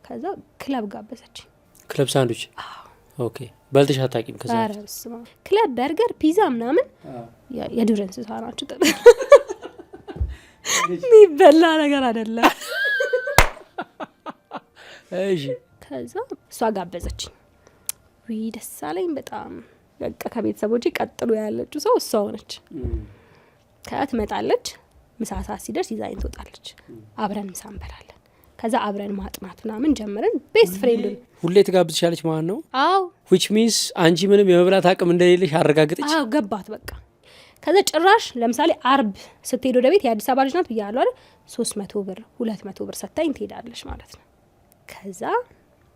ከዛ ክለብ ጋበዘችኝ። ክለብ ሳንዱች? ኦኬ። በልተሽ አታውቂም? ከዛ ኧረ በስመ አብ ክለብ በርገር፣ ፒዛ ምናምን የዱር እንስሳ ናቸው። የሚበላ ነገር አይደለም። እሺ። ከዛ እሷ ጋበዘችኝ። ውይ ደስ አለኝ በጣም። በቃ ከቤተሰቦቼ ቀጥሎ ያለችው ሰው እሷ ሆነች። ከዛ ትመጣለች፣ ምሳ ሰዓት ሲደርስ ይዛኝ ትወጣለች። አብረን ምሳ እንበላለን። ከዛ አብረን ማጥናት ምናምን ጀምረን ቤስት ፍሬንድ። ሁሌ ትጋብዝሻለች ማለት ነው? አዎ። which means አንቺ ምንም የመብላት አቅም እንደሌለሽ አረጋግጠች? አዎ ገባት በቃ። ከዛ ጭራሽ ለምሳሌ አርብ ስትሄድ ወደ ቤት የአዲስ አበባ ልጅ ናት ብያለሁ አይደል? 300 ብር 200 ብር ሰጥታኝ ትሄዳለች ማለት ነው። ከዛ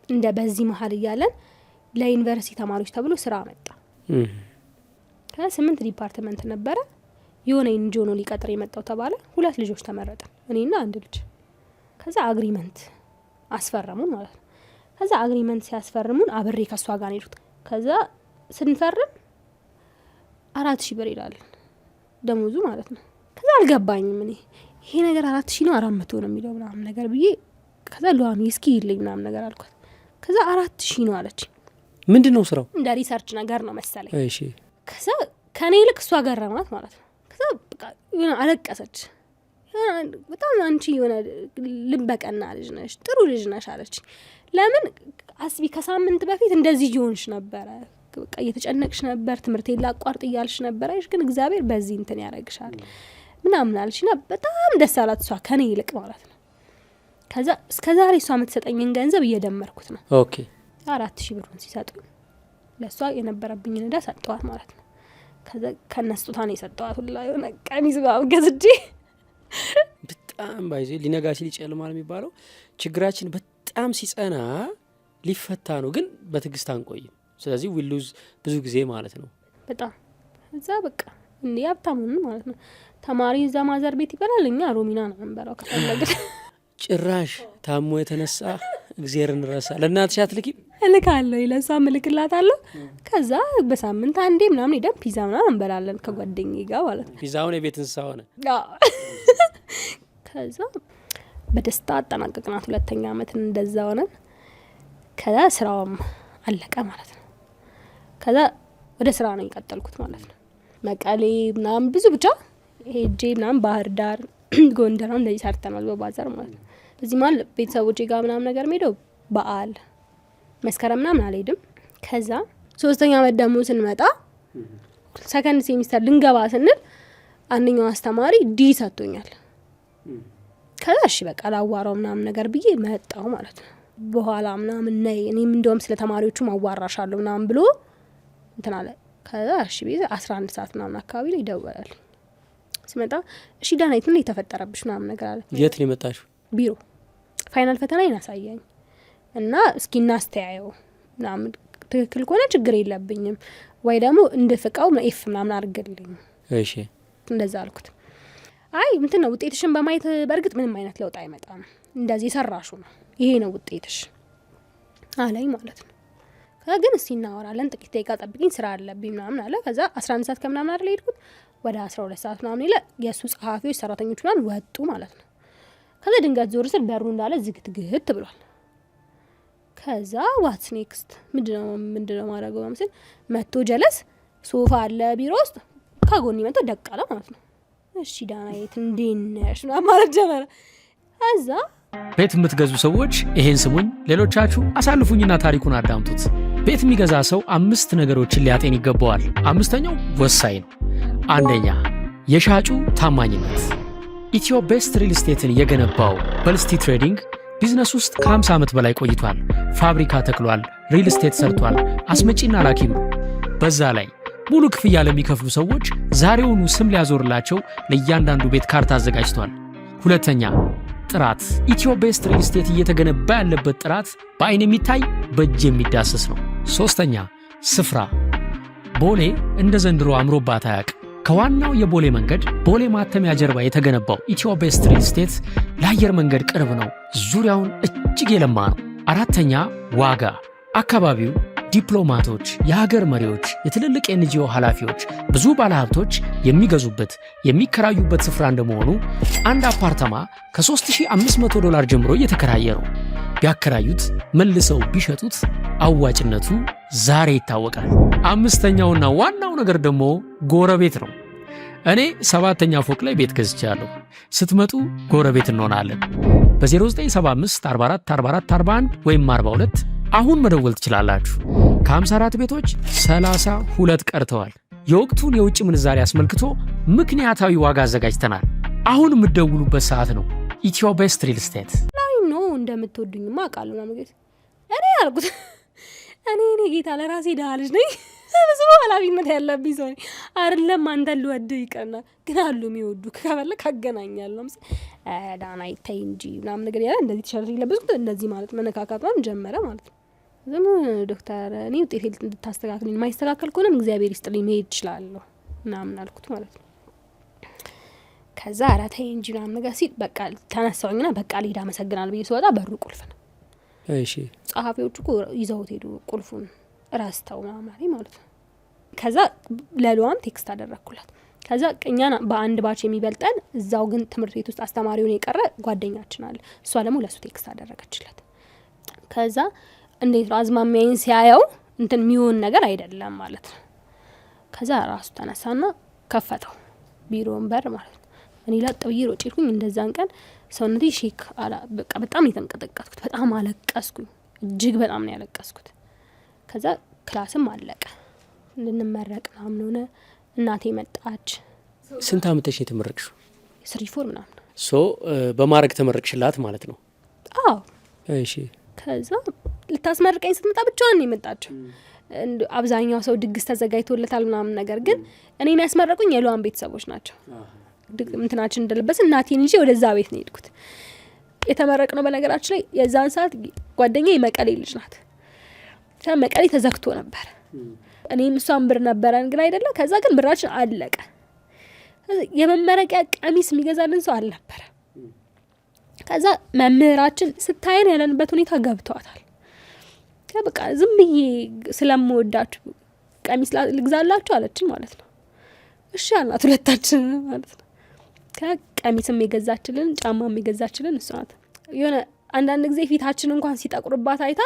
እንደ በዚህ መሀል እያለን ለዩኒቨርሲቲ ተማሪዎች ተብሎ ስራ መጣ። ከ8 ዲፓርትመንት ነበረ። የሆነ ኢንጆ ነው ሊቀጥር የመጣው ተባለ። 2 ልጆች ተመረጠ፣ እኔና አንድ ልጅ። ከዛ አግሪመንት አስፈረሙን ማለት ነው። ከዛ አግሪመንት ሲያስፈርሙን አብሬ ከሷ ጋር ሄድኩት። ከዛ ስንፈርም 4000 ብር ይላል ደሞዙ ማለት ነው። ከዛ አልገባኝም እኔ ይሄ ነገር 4000 ነው 400 ነው የሚለው ምናምን ነገር ብዬ ከዛ ለዋሚ እስኪ ይልኝ ምናምን ነገር አልኳት። ከዛ 4000 ነው አለች። ምንድነው ስራው? እንደ ሪሰርች ነገር ነው መሰለኝ። እሺ ከዛ ከኔ ልክ እሷ ገረማት ማለት ነው። ከዛ በቃ አለቀሰች። በጣም አንቺ የሆነ ልበቀና ልጅ ነሽ፣ ጥሩ ልጅ ነሽ አለች። ለምን አስቢ ከሳምንት በፊት እንደዚህ ይሆንሽ ነበረ፣ በቃ እየተጨነቅሽ ነበር፣ ትምህርት ላቋርጥ እያልሽ ነበር፣ ግን እግዚአብሔር በዚህ እንትን ያደርግሻል ምናምን አለችና በጣም ደስ አላት እሷ ከኔ ይልቅ ማለት ነው። ከዛ እስከዛሬ እሷ የምትሰጠኝን ገንዘብ እየደመርኩት ነው። ኦኬ 4000 ብሩን ሲሰጡኝ ለእሷ የነበረብኝን ዕዳ ሰጠዋት ማለት ነው። ከዛ ከነስጡታ ነው የሰጠዋት ሁላ የሆነ ቀሚስ ገዝቼ በጣም ባይዜ ሊነጋ ሲል ይጨልማል የሚባለው ችግራችን በጣም ሲጸና ሊፈታ ነው፣ ግን በትዕግስት አንቆይም። ስለዚህ ዊሉዝ ብዙ ጊዜ ማለት ነው በጣም እዛ በቃ እንዴ ሀብታሙን ማለት ነው ተማሪ እዛ ማዘር ቤት ይበላል፣ እኛ ሮሚና ነው እንበላው ከፈለግን። ጭራሽ ታሞ የተነሳ እግዚአብሔርን ረሳ። ለእናትሽ አትልኪም? እልካለሁ፣ ለሷ እልክላታለሁ። ከዛ በሳምንት አንዴ ምናምን ሄደን ፒዛ ምናምን እንበላለን ከጓደኛዬ ጋር ማለት ነው። ፒዛውን የቤት እንስሳ ሆነ። ከዛ በደስታ አጠናቀቅናት 2ኛ ዓመትን እንደዛ ሆነን። ከዛ ስራውም አለቀ ማለት ነው። ከዛ ወደ ስራ ነው የቀጠልኩት ማለት ነው። መቀሌ ምናምን ብዙ ብቻ ሄጄ ምናምን ባህር ዳር ጎንደር እንደዚህ ሰርተናል በባዛር ማለት ነው። በዚህ ማለት ቤተሰቦቼ ጋር ምናምን ነገር ሄደው በዓል መስከረም ምናምን አልሄድም። ከዛ 3ኛ ዓመት ደግሞ ስንመጣ ሰከንድ ሴሚስተር ልንገባ ስንል አንደኛው አስተማሪ ዲ ሰጥቶኛል። ከዛ እሺ በቃ ላዋራው ምናምን ነገር ብዬ መጣሁ ማለት ነው። በኋላ ምናምን ነይ እኔም እንደውም ስለ ተማሪዎቹ ማዋራሻለሁ ምናምን ብሎ እንትን አለ። ከዛ እሺ ቤት 11 ሰዓት ምናምን አካባቢ ላይ ደወለልኝ። ሲመጣ እሺ ዳናይት ምን የተፈጠረብሽ ምናምን ነገር አለ። የት ነው የመጣሽው? ቢሮ ፋይናል ፈተና ይናሳየኝ እና እስኪ እናስተያየው ምናምን ትክክል ከሆነ ችግር የለብኝም ወይ ደግሞ እንድፍቃው ኤፍ ምናምን አድርግልኝ። እሺ እንደዛ አልኩት። አይ እንትን ነው ውጤትሽን በማየት በእርግጥ ምንም አይነት ለውጥ አይመጣም፣ እንደዚህ የሰራሹ ነው ይሄ ነው ውጤትሽ አለኝ ማለት ነው። ከዛ ግን እስቲ እናወራለን ጥቂት ደቂቃ ጠብቂኝ ስራ አለብኝ ምናምን አለ። ከዛ 11 ሰዓት ከምናምን አይደል ሄድኩት ወደ 12 ሰዓት ምናምን ይለ የሱ ጸሐፊዎች ሰራተኞች ምናምን ወጡ ማለት ነው። ከዛ ድንገት ዞር ስል በሩ እንዳለ ዝግትግት ብሏል። ከዛ ዋትስ ኔክስት ምንድነው ማድረገው ማለት መጥቶ ጀለስ ሶፋ አለ ቢሮ ውስጥ ከጎን መጥቶ ደቃለ ማለት ነው። እሺ ዳናይት እንዴት ነሽ ማለት ጀመረ። ከዛ ቤት የምትገዙ ሰዎች ይሄን ስሙኝ፣ ሌሎቻችሁ አሳልፉኝና ታሪኩን አዳምጡት። ቤት የሚገዛ ሰው 5 ነገሮችን ሊያጤን ይገባዋል። 5ኛው ወሳኝ ነው። 1ኛ የሻጩ ታማኝነት። ኢትዮ ቤስት ሪል ስቴትን የገነባው በልስቲ ትሬዲንግ ቢዝነስ ውስጥ ከ50 ዓመት በላይ ቆይቷል። ፋብሪካ ተክሏል፣ ሪል ስቴት ሰርቷል፣ አስመጪና ላኪም ነው። በዛ ላይ ሙሉ ክፍያ ለሚከፍሉ ሰዎች ዛሬውኑ ስም ሊያዞርላቸው ለእያንዳንዱ ቤት ካርታ አዘጋጅቷል። 2ኛ ጥራት። ኢትዮ ቤስት ሪል ስቴት እየተገነባ ያለበት ጥራት በአይን የሚታይ በእጅ የሚዳሰስ ነው። 3ኛ ስፍራ። ቦሌ እንደ ዘንድሮ አምሮባት አያውቅም። ከዋናው የቦሌ መንገድ ቦሌ ማተሚያ ጀርባ የተገነባው ኢትዮ ቤስት ሪል ስቴት ለአየር መንገድ ቅርብ ነው። ዙሪያውን እጅግ የለማ ነው። 4ኛ ዋጋ። አካባቢው ዲፕሎማቶች፣ የሀገር መሪዎች፣ የትልልቅ ኤንጂኦ ኃላፊዎች፣ ብዙ ባለሀብቶች የሚገዙበት የሚከራዩበት ስፍራ እንደመሆኑ አንድ አፓርታማ ከ$3500 ጀምሮ እየተከራየ ነው። ቢያከራዩት መልሰው ቢሸጡት አዋጭነቱ ዛሬ ይታወቃል። 5ኛውና ዋናው ነገር ደግሞ ጎረቤት ነው። እኔ 7ኛ ፎቅ ላይ ቤት ገዝቻለሁ። ስትመጡ ጎረቤት እንሆናለን። በ0975 44 44 41 ወይም 42 አሁን መደወል ትችላላችሁ። ከ54 ቤቶች 32 ቀርተዋል። የወቅቱን የውጭ ምንዛሪ አስመልክቶ ምክንያታዊ ዋጋ አዘጋጅተናል። አሁን የምትደውሉበት ሰዓት ነው። ኢትዮ ቤስት ሪል ስቴት ላይ ነው። እንደምትወዱኝማ አውቃለሁ ነው ማለት እኔ ያልኩት እኔ ጌታ ለራሴ ደሃ ልጅ ነኝ። ብዙ ኃላፊነት ያለብኝ ሰው ነኝ። አይደለም አንተን ልወድ ይቀርና ግን አሉ የሚወዱ ከፈለክ አገናኛለሁ። ዳናይት ተይ እንጂ ምናምን ነገር ያለ እንደዚህ ተሸርሽ ለብዙት እንደዚህ ማለት መነካካት ምናምን ጀመረ ማለት ነው። ዝም ዶክተር እኔ ውጤት እንድታስተካክልኝ ማይስተካከል ከሆነም እግዚአብሔር ይስጥልኝ መሄድ እችላለሁ ምናምን አልኩት ማለት ነው። ከዛ ኧረ ተይ እንጂ ምናምን ነገር ሲል በቃ ተነሳሁኝና በቃ ልሄድ አመሰግናለሁ ብዬ ስወጣ በሩ ቁልፍ ነው። እሺ ጸሐፊዎቹ እኮ ይዘውት ሄዱ ቁልፉን። ራስተው ማለት ነው። ከዛ ለሏም ቴክስት አደረኩላት። ከዛ እኛን በአንድ ባች የሚበልጠን እዛው ግን ትምህርት ቤት ውስጥ አስተማሪውን የቀረ ጓደኛችን አለ። እሷ ደግሞ ለሱ ቴክስት አደረገችለት። ከዛ እንዴት ነው አዝማሚያዬን ሲያየው እንትን የሚሆን ነገር አይደለም ማለት ነው። ከዛ ራሱ ተነሳና ከፈተው ቢሮውን በር ማለት ነው። እኔ ላጥ ብዬ ሮጬ ሄድኩኝ። እንደዛን ቀን ሰውነቴ ሼክ በቃ በጣም የተንቀጠቀጥኩት፣ በጣም አለቀስኩኝ። እጅግ በጣም ነው ያለቀስኩት። ከዛ ክላስም አለቀ። ልንመረቅ ምናምን ሆነ። እናቴ መጣች። ስንት አመትሽ የተመረቅሽው? 3-4 ምናምን። በማድረግ ተመረቅሽላት ማለት ነው? አዎ። እሺ። ከዛ ልታስመርቀኝ ስትመጣ ብቻዋን ነው የመጣችው። አብዛኛው ሰው ድግስ ተዘጋጅቶለታል ምናምን፣ ነገር ግን እኔን ያስመረቁኝ የሏን ቤተሰቦች ናቸው። እንትናችን እንደለበስ እናቴን እንጂ ወደዛ ቤት ነው የሄድኩት። የተመረቅ ነው በነገራችን ላይ የዛን ሰዓት ጓደኛዬ መቀሌ ልጅ ናት። መቀሌ ተዘግቶ ነበር። እኔም እሷን ብር ነበረን ግን አይደለም። ከዛ ግን ብራችን አለቀ። የመመረቂያ ቀሚስ የሚገዛልን ሰው አልነበረ። ከዛ መምህራችን ስታየን ያለንበት ሁኔታ ገብቷታል። በቃ ዝም ብዬ ስለምወዳችሁ ቀሚስ ልግዛላችሁ አለችን ማለት ነው። እሺ አልናት ሁለታችን ማለት ነው። ከቀሚስም የገዛችልን ጫማም የገዛችልን እሷ ናት። የሆነ አንዳንድ ጊዜ ፊታችን እንኳን ሲጠቁርባት አይታ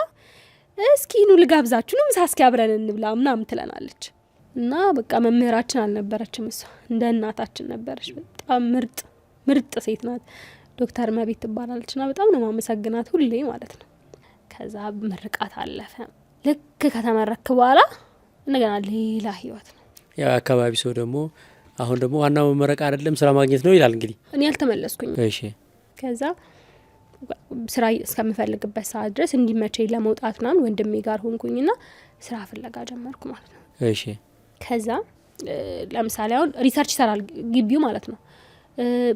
እስኪ ኑ ልጋብዛችሁ ነው ምሳ እስኪ አብረን እንብላ ምናምን ትለናለች። እና በቃ መምህራችን አልነበረችም፣ እሷ እንደ እናታችን ነበረች። በጣም ምርጥ ሴት ናት። ዶክተር መቤት ትባላለች። እና በጣም ነው ማመሰግናት ሁሌ ማለት ነው። ከዛ ምርቃት አለፈ። ልክ ከተመረክ በኋላ እንደገና ሌላ ህይወት ነው። ያው አካባቢ ሰው ደግሞ አሁን ደግሞ ዋናው መመረቅ አይደለም ስራ ማግኘት ነው ይላል። እንግዲህ እኔ አልተመለስኩኝ። እሺ። ከዛ ስራ እስከምፈልግበት ሰዓት ድረስ እንዲመቸኝ ለመውጣት ምናምን ወንድሜ ጋር ሆንኩኝና ስራ ፍለጋ ጀመርኩ ማለት ነው። እሺ። ከዛ ለምሳሌ አሁን ሪሰርች ይሰራል ግቢው ማለት ነው።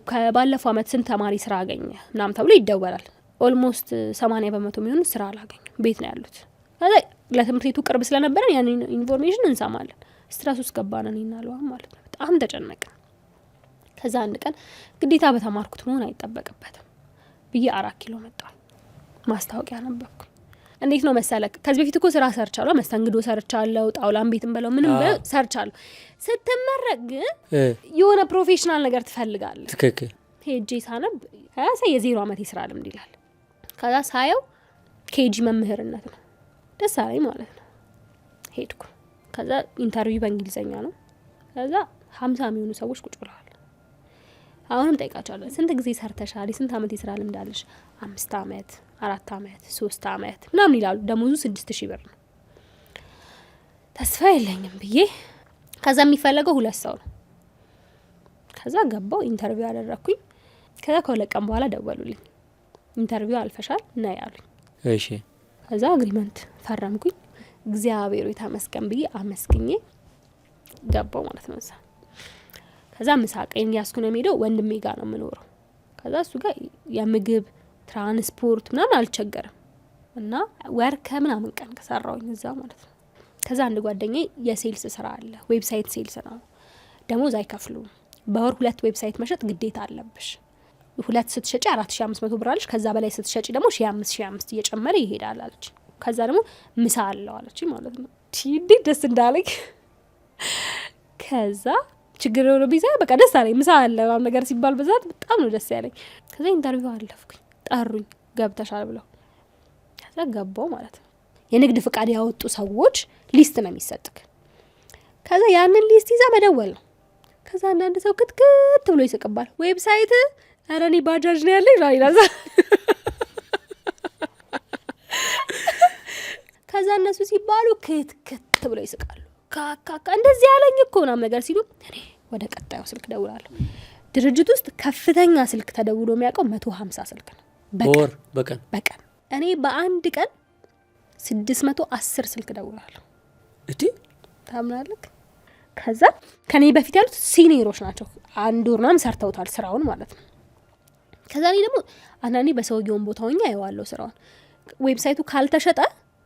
ከባለፈው አመት ስንት ተማሪ ስራ አገኘ ምናምን ተብሎ ይደወላል። ኦልሞስት 80% የሚሆኑ ስራ አላገኙ፣ ቤት ነው ያሉት። ከዛ ለትምህርት ቤቱ ቅርብ ስለነበረን ያንን ኢንፎርሜሽን እንሰማለን። ስትረስ ውስጥ ገባን እኔና ለዋም ማለት ነው። በጣም ተጨነቅን። ከዛ አንድ ቀን ግዴታ በተማርኩት መሆን አይጠበቅበትም ብዬ 4 ኪሎ መጣሁ። ማስታወቂያ ነበርኩ። እንዴት ነው መሰለክ፣ ከዚህ በፊት እኮ ስራ ሰርቻለሁ፣ መስተንግዶ ሰርቻለሁ፣ ጣውላም ቤትም በለው ምንም ሰርቻለሁ። ስትመረቅ ግን የሆነ ፕሮፌሽናል ነገር ትፈልጋለህ። ትክክል። ሄጄ ሳነብ የ0 አመት የስራ ልምድ ይላል። ከዛ ሳየው ኬጂ መምህርነት ነው። ደስ አለኝ ማለት ነው። ሄድኩ። ከዛ ኢንተርቪው በእንግሊዘኛ ነው። ከዛ 50 የሚሆኑ ሰዎች ቁጭ ብለዋል። አሁንም ጠይቃቸዋለሁ፣ ስንት ጊዜ ሰርተሻል? ስንት አመት የስራ ልምድ አለሽ? 5 አመት፣ 4 አመት፣ 3 አመት ምናምን ይላሉ። ደሞዙ 6000 ብር ነው። ተስፋ የለኝም ብዬ ከዛ የሚፈለገው 2 ሰው ነው። ከዛ ገባው ኢንተርቪው ያደረኩኝ። ከዛ ከሁለት ቀን በኋላ ደወሉልኝ፣ ኢንተርቪው አልፈሻል ና ያሉኝ። እሺ። ከዛ አግሪመንት ፈረምኩኝ። እግዚአብሔር የተመስገን ብዬ አመስግኜ ገባው ማለት ነው። እዛ ከዛ ምሳቀኝ ያስኩ ነው የምሄደው። ወንድሜ ጋር ነው የምኖረው። ከዛ እሱ ጋር የምግብ ትራንስፖርት ምናምን አልቸገረም እና ወር ከምናምን ቀን ከሰራውኝ እዛ ማለት ነው። ከዛ አንድ ጓደኛዬ የሴልስ ስራ አለ፣ ዌብሳይት ሴልስ ነው። ደሞዝ አይከፍሉም። በወር 2 ዌብሳይት መሸጥ ግዴታ አለብሽ። 2 ስትሸጪ 4500 ብር አለሽ። ከዛ በላይ ስትሸጪ ደግሞ 1500 እየጨመረ ይሄዳል አለች። ከዛ ደግሞ ምሳ አለው አለች ማለት ነው። እንዴት ደስ እንዳለኝ። ከዛ ችግር ነው ቢዛ በቃ ደስ አለኝ። ምሳ አለ ምናምን ነገር ሲባል በዛት በጣም ነው ደስ ያለኝ። ከዛ ኢንተርቪው አለፍኩኝ። ጠሩኝ፣ ገብተሻል ብለው። ከዛ ገባው ማለት ነው። የንግድ ፍቃድ ያወጡ ሰዎች ሊስት ነው የሚሰጥክ። ከዛ ያንን ሊስት ይዛ መደወል ነው። ከዛ አንዳንድ ሰው ክትክት ብሎ ይስቅባል። ዌብሳይት ኧረ እኔ ባጃጅ ነው ያለኝ ይላል። ከዛ እነሱ ሲባሉ ክትክት ብሎ ይስቃሉ። ካካካ እንደዚህ ያለኝ እኮ ምናምን ነገር ሲሉ እኔ ወደ ቀጣዩ ስልክ ደውላለሁ። ድርጅት ውስጥ ከፍተኛ ስልክ ተደውሎ የሚያውቀው 150 ስልክ ነው በቀን። እኔ በአንድ ቀን 610 ስልክ ደውላለሁ። እዲ ታምናለህ? ከዛ ከኔ በፊት ያሉት ሲኒየሮች ናቸው። 1 ወር ምናምን ሰርተውታል ስራውን ማለት ነው። ከዛ እኔ ደግሞ አንዳንዴ በሰውየውን ቦታውኛ አየዋለሁ ስራውን። ዌብሳይቱ ካልተሸጠ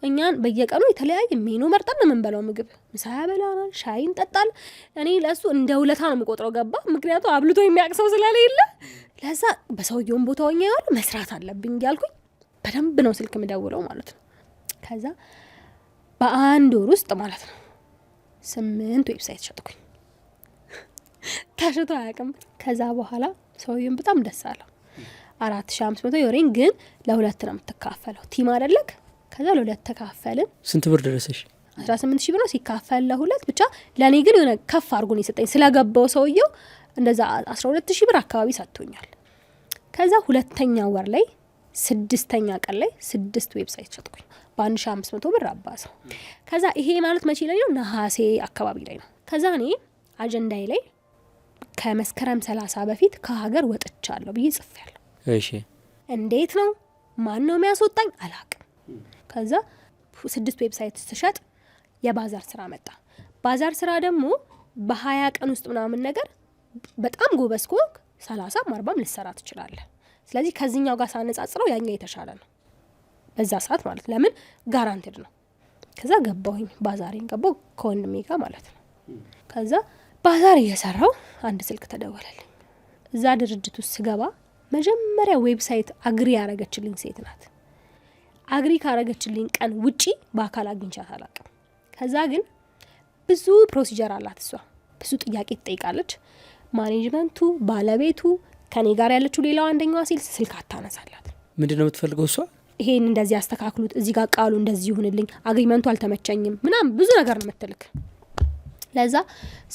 እኛን በየቀኑ የተለያየ ሜኑ መርጠን ነው የምንበላው። ምግብ ምሳ ያበላናል፣ ሻይ እንጠጣል። እኔ ለሱ እንደ ውለታ ነው የምቆጥረው። ገባ? ምክንያቱም አብልቶ የሚያቅሰው ስለሌለ ለዛ በሰውየውን ቦታውኛ አየዋለሁ። መስራት አለብኝ እያልኩኝ በደንብ ነው ስልክ ምደውለው ማለት ነው። ከዛ በአንድ ወር ውስጥ ማለት ነው 8 ዌብሳይት ሸጥኩኝ። ታሽቶ አያውቅም። ከዛ በኋላ ሰውዬውን በጣም ደስ አለው። 4500 የወሬን ግን ለሁለት ነው የምትካፈለው። ቲም አይደለክ? ከዛ ለሁለት ተካፈልን። ስንት ብር ደረሰሽ? 18000 ብር ነው ሲካፈል ለሁለት። ብቻ ለኔ ግን የሆነ ከፍ አድርጎ ነው የሰጠኝ ስለገባው ሰውዬው እንደዛ 12000 ብር አካባቢ ሰጥቶኛል። ከዛ ሁለተኛ ወር ላይ 6ኛ ቀን ላይ 6 ዌብሳይት ሸጥኩኝ በ1500 ብር አባሰው። ከዛ ይሄ ማለት መቼ ላይ ነው? ነሐሴ አካባቢ ላይ ነው። ከዛ እኔ አጀንዳዬ ላይ ከመስከረም 30 በፊት ከሀገር ወጥቻለሁ ብዬ ጽፌያለሁ። እሺ እንዴት ነው ማን ነው የሚያስወጣኝ አላቅም። ከዛ 6 ዌብሳይት ስሸጥ የባዛር ስራ መጣ። ባዛር ስራ ደግሞ በ20 ቀን ውስጥ ምናምን ነገር በጣም ጎበዝ ከሆንክ 30 40 ልሰራ ትችላለህ። ስለዚህ ከዚህኛው ጋር ሳነጻጽረው ያኛው የተሻለ ነው በዛ ሰዓት ማለት ለምን ጋራንቲድ ነው። ከዛ ገባሁኝ ባዛሬን ገባሁ ከወንድሜ ጋር ማለት ነው። ከዛ ባዛር እየሰራው አንድ ስልክ ተደወለልኝ። እዛ ድርጅት ውስጥ ስገባ መጀመሪያ ዌብሳይት አግሪ ያረገችልኝ ሴት ናት። አግሪ ካረገችልኝ ቀን ውጪ በአካል አግኝቻት አላውቅም። ከዛ ግን ብዙ ፕሮሲጀር አላት እሷ ብዙ ጥያቄ ትጠይቃለች። ማኔጅመንቱ ባለቤቱ ከኔ ጋር ያለችው ሌላው አንደኛዋ ሴልስ ስልክ አታነሳላት። ምንድነው የምትፈልገው እሷ? ይሄን እንደዚህ ያስተካክሉት፣ እዚህ ጋር ቃሉ እንደዚህ ይሁንልኝ፣ አግሪመንቱ አልተመቸኝም ምናም ብዙ ነገር ነው የምትልክ። ለዛ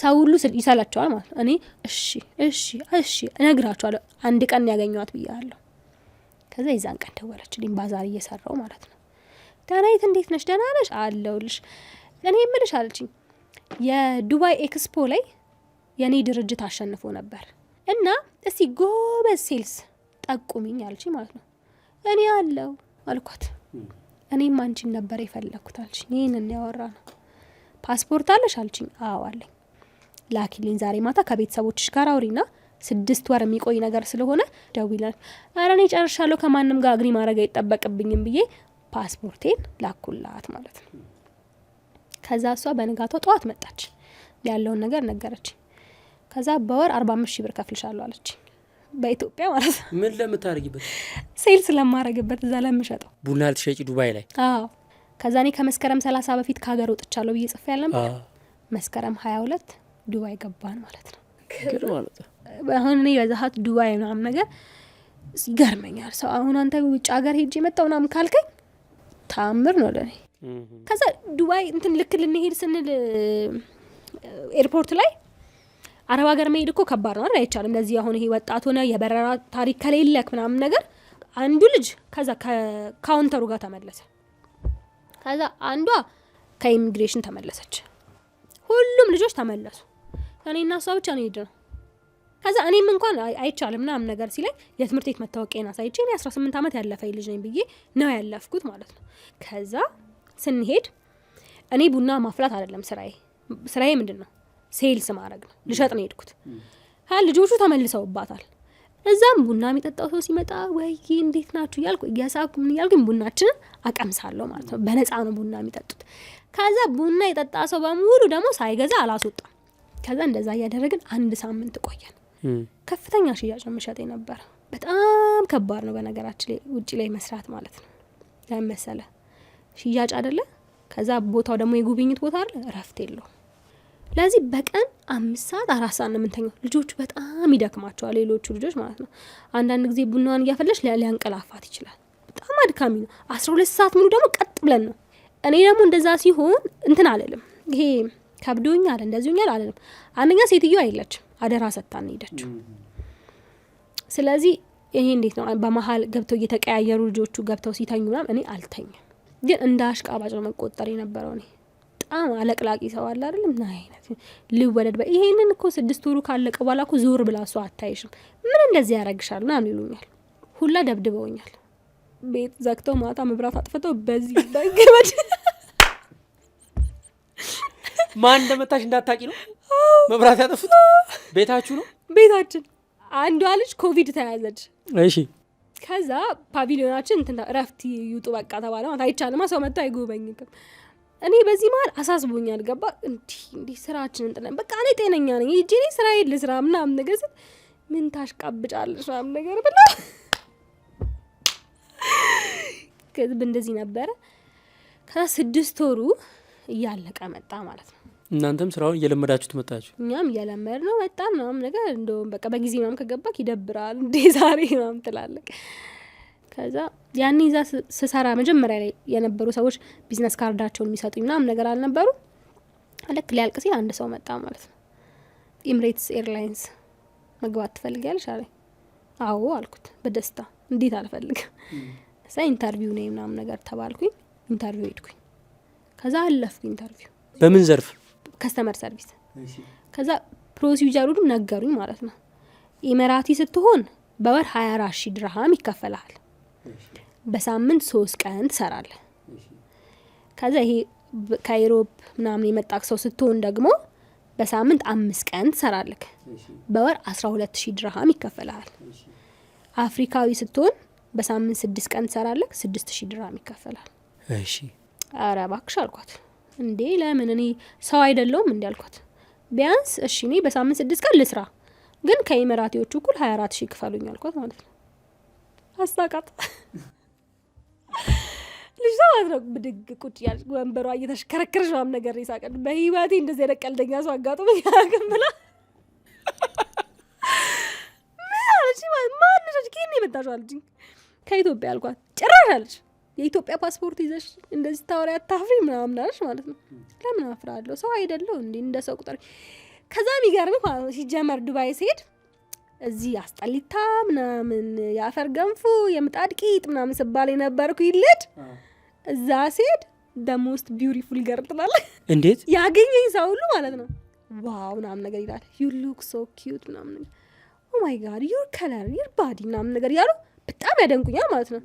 ሰው ሁሉ ይሰላቸዋል ማለት ነው። እኔ እሺ እሺ እሺ እነግራቸዋለሁ። አንድ ቀን ያገኘዋት ብያለሁ። ከዛ ይዛን ቀን ደወለችልኝ ባዛር እየሰራው ማለት ነው። ዳናይት እንዴት ነሽ? ደህና ነሽ? አለሁልሽ። እኔ የምልሽ አለችኝ የዱባይ ኤክስፖ ላይ የኔ ድርጅት አሸንፎ ነበር እና እስቲ ጎበዝ ሴልስ ጠቁሚኝ አለችኝ ማለት ነው። እኔ አለው አልኳት። እኔም አንቺን ነበር የፈለኩት አለችኝ። ይሄንን ያወራ ነው። ፓስፖርት አለሽ አለችኝ። አዎ አለኝ። ላኪልኝ ዛሬ ማታ ከቤተሰቦችሽ ጋር አውሪና 6 ወር የሚቆይ ነገር ስለሆነ ደውይላል። ኧረ እኔ ጨርሻለሁ ከማንም ጋር አግሪ ማድረግ አይጠበቅብኝም ብዬ ፓስፖርቴን ላኩላት ማለት ነው። ከዛ እሷ በንጋታው ጠዋት መጣች ያለውን ነገር ነገረች። ከዛ በወር 45000 ብር ከፍልሻለሁ አለች በኢትዮጵያ ማለት ነው። ምን ለምታረጊበት? ሴልስ ለማረግበት እዛ ለምሸጠው ቡና ልትሸጪ ዱባይ ላይ? አዎ። ከዛ እኔ ከመስከረም 30 በፊት ከሀገር ወጥቻለሁ ብዬ ጽፌ ያለ ነበር። መስከረም 22 ዱባይ ገባን ማለት ነው። አሁን እኔ በዛት ዱባይ ምናምን ነገር ይገርመኛል። ሰው አሁን አንተ ውጭ ሀገር ሄጄ መጣሁ ምናምን ካልከኝ ታምር ነው ለኔ። ከዛ ዱባይ እንትን ልክ ልንሄድ ስንል ኤርፖርት ላይ አረብ ሀገር መሄድ እኮ ከባድ ነው አይደል? አይቻልም። እንደዚህ አሁን ይሄ ወጣት ሆነ የበረራ ታሪክ ከሌለክ ምናምን ነገር አንዱ ልጅ ከዛ ከካውንተሩ ጋር ተመለሰ። ከዛ አንዷ ከኢሚግሬሽን ተመለሰች። ሁሉም ልጆች ተመለሱ። እኔና እሷ ብቻ ነው ሄድነው። ከዛ እኔም እንኳን አይቻልም ምናምን ነገር ሲለኝ የትምህርት ቤት መታወቂያና ሳይቼ እኔ 18 ዓመት ያለፈኝ ልጅ ነኝ ብዬ ነው ያለፍኩት ማለት ነው። ከዛ ስንሄድ እኔ ቡና ማፍላት አይደለም ስራዬ ምንድን ነው? ሴልስ ማድረግ ነው። ልሸጥ ነው ሄድኩት። ልጆቹ ተመልሰውባታል። እዛም ቡና የሚጠጣው ሰው ሲመጣ ወይ እንዴት ናችሁ እያልኩ እያሳኩ ምን እያልኩኝ ቡናችንን አቀምሳለሁ ማለት ነው። በነፃ ነው ቡና የሚጠጡት። ከዛ ቡና የጠጣ ሰው በሙሉ ደግሞ ሳይገዛ አላስወጣም። ከዛ እንደዛ እያደረግን 1 ሳምንት ቆየን። ከፍተኛ ሽያጭ መሸጥ ነበር። በጣም ከባድ ነው በነገራችን ላይ ውጪ ላይ መስራት ማለት ነው። ለምሳሌ ሽያጭ አይደለ? ከዛ ቦታው ደግሞ የጉብኝት ቦታ አይደለ? እረፍት የለውም። ለዚህ በቀን 5 ሰዓት 4 ሰዓት ነው የምንተኛው። ልጆቹ በጣም ይደክማቸዋል፣ ሌሎቹ ልጆች ማለት ነው። አንዳንድ ጊዜ ቡናዋን እያፈለሽ ሊያንቀላፋት ይችላል። በጣም አድካሚ ነው። 12 ሰዓት ሙሉ ደግሞ ቀጥ ብለን ነው። እኔ ደግሞ እንደዛ ሲሆን እንትን አለልም። ይሄ ከብዶኛል እንደዚሁኛል አለልም። አንደኛ ሴትዮ አይለችም፣ አደራ ሰጥታን ሄደችው። ስለዚህ ይሄ እንዴት ነው በመሀል ገብተው እየተቀያየሩ ልጆቹ ገብተው ሲተኙ ምናምን እኔ አልተኛም። ግን እንደ አሽቃባጭ ነው መቆጠር የነበረው። እኔ በጣም አለቅላቂ ሰው አለ አይደለም ና አይነት ልወለድ ይሄንን እኮ 6 ወሩ ካለቀ በኋላ እኮ ዞር ብላ እሷ አታይሽም ምን እንደዚህ ያረግሻል ና ይሉኛል። ሁላ ደብድበውኛል። ቤት ዘግተው ማታ መብራት አጥፍተው በዚህ ባይገመድ ማን እንደመታሽ እንዳታቂ ነው መብራት ያጠፉት። ቤታችሁ ነው? ቤታችን። አንዷ ልጅ ኮቪድ ተያዘች። እሺ። ከዛ ፓቪሊዮናችን እንትን ረፍት ይውጡ በቃ ተባለ። ማለት አይቻልማ ሰው መጥቶ አይጎበኝም። እኔ በዚህ መሀል አሳስቦኛል። ገባ እንዲህ ስራችንን ጥለን በቃ እኔ ጤነኛ ነኝ ሂጂ እኔ ስራ የለ ስራ ምናምን ነገር ስል ምን ታሽቃብጫለሽ ምናምን ነገር ብላ ከዚህ እንደዚህ ነበረ። ከ6 ወሩ እያለቀ መጣ ማለት ነው። እናንተም ስራውን እየለመዳችሁት መጣችሁ? እኛም እየለመድ ነው በጣም ምናምን ነገር እንደውም በቃ በጊዜ ምናምን ከገባክ ይደብራል እንዴ ዛሬ ምናምን ትላለህ። ከዛ ያኔ እዛ ስሰራ መጀመሪያ ላይ የነበሩ ሰዎች ቢዝነስ ካርዳቸውን የሚሰጡኝ ምናምን ነገር አልነበሩ። ልክ ሊያልቅ ሲል አንድ ሰው መጣ ማለት ነው። ኤምሬትስ ኤርላይንስ መግባት ትፈልጊያለሽ አለኝ። አዎ አልኩት በደስታ። እንዴት አልፈልግም። እዛ ኢንተርቪው ነው ምናምን ነገር ተባልኩኝ። ኢንተርቪው ሄድኩኝ። ከዛ አለፍኩኝ ኢንተርቪው። በምን ዘርፍ? ከስተመር ሰርቪስ። ከዛ ፕሮሲጀሩን ነገሩኝ ማለት ነው። ኢመራቲ ስትሆን በወር 24,000 ድርሃም ይከፈላል። በሳምንት 3 ቀን ትሰራለህ። ከዛ ይሄ ከአውሮፓ ምናምን የመጣክ ሰው ስትሆን ደግሞ በሳምንት 5 ቀን ትሰራለህ። በወር 12,000 ድርሃም ይከፈላል። አፍሪካዊ ስትሆን በሳምንት 6 ቀን ትሰራለህ። 6,000 ድርሃም ይከፈላል። እሺ ኧረ እባክሽ አልኳት። እንዴ ለምን እኔ ሰው አይደለሁም እንዴ አልኳት። ቢያንስ እሺ እኔ በሳምንት 6 ቀን ልስራ፣ ግን ከኢመራቲዎቹ እኩል 24,000 ክፈሉኝ አልኳት ማለት ነው። አስታቃት ልጅ ማለት ነው። ብድግ ቁጭ ያለች ወንበሯ እየተሽከረከረች ምናምን ነገር ይሳቀል። በህይወቴ እንደዚህ የረቀልደኛ ሰው አጋጥሞኝ አያውቅም ብላ ማንሽ ከኔ የመጣሽው አለችኝ። ከኢትዮጵያ አልኳት። ጭራሽ አለች የኢትዮጵያ ፓስፖርት ይዘሽ እንደዚህ ታወሪ አታፍሪ ምናምን አለች ማለት ነው። ለምን አፍራለሁ? ሰው አይደለሁ እንዴ? እንደ ሰው ቁጥር። ከዛ የሚገርምህ ማለት ነው ሲጀመር ዱባይ ስሄድ እዚህ አስጠሊታ ምናምን የአፈር ገንፎ የምጣድ ቂጥ ምናምን ስባል የነበርኩ ይልድ እዛ ስሄድ the most beautiful girl ትላለህ። እንዴት ያገኘኝ ሰው ሁሉ ማለት ነው ዋው ምናምን ነገር ይላል። you look so cute ምናምን ነገር oh my god your color your body ምናምን ነገር ያሉ በጣም ያደንቁኛል ማለት ነው።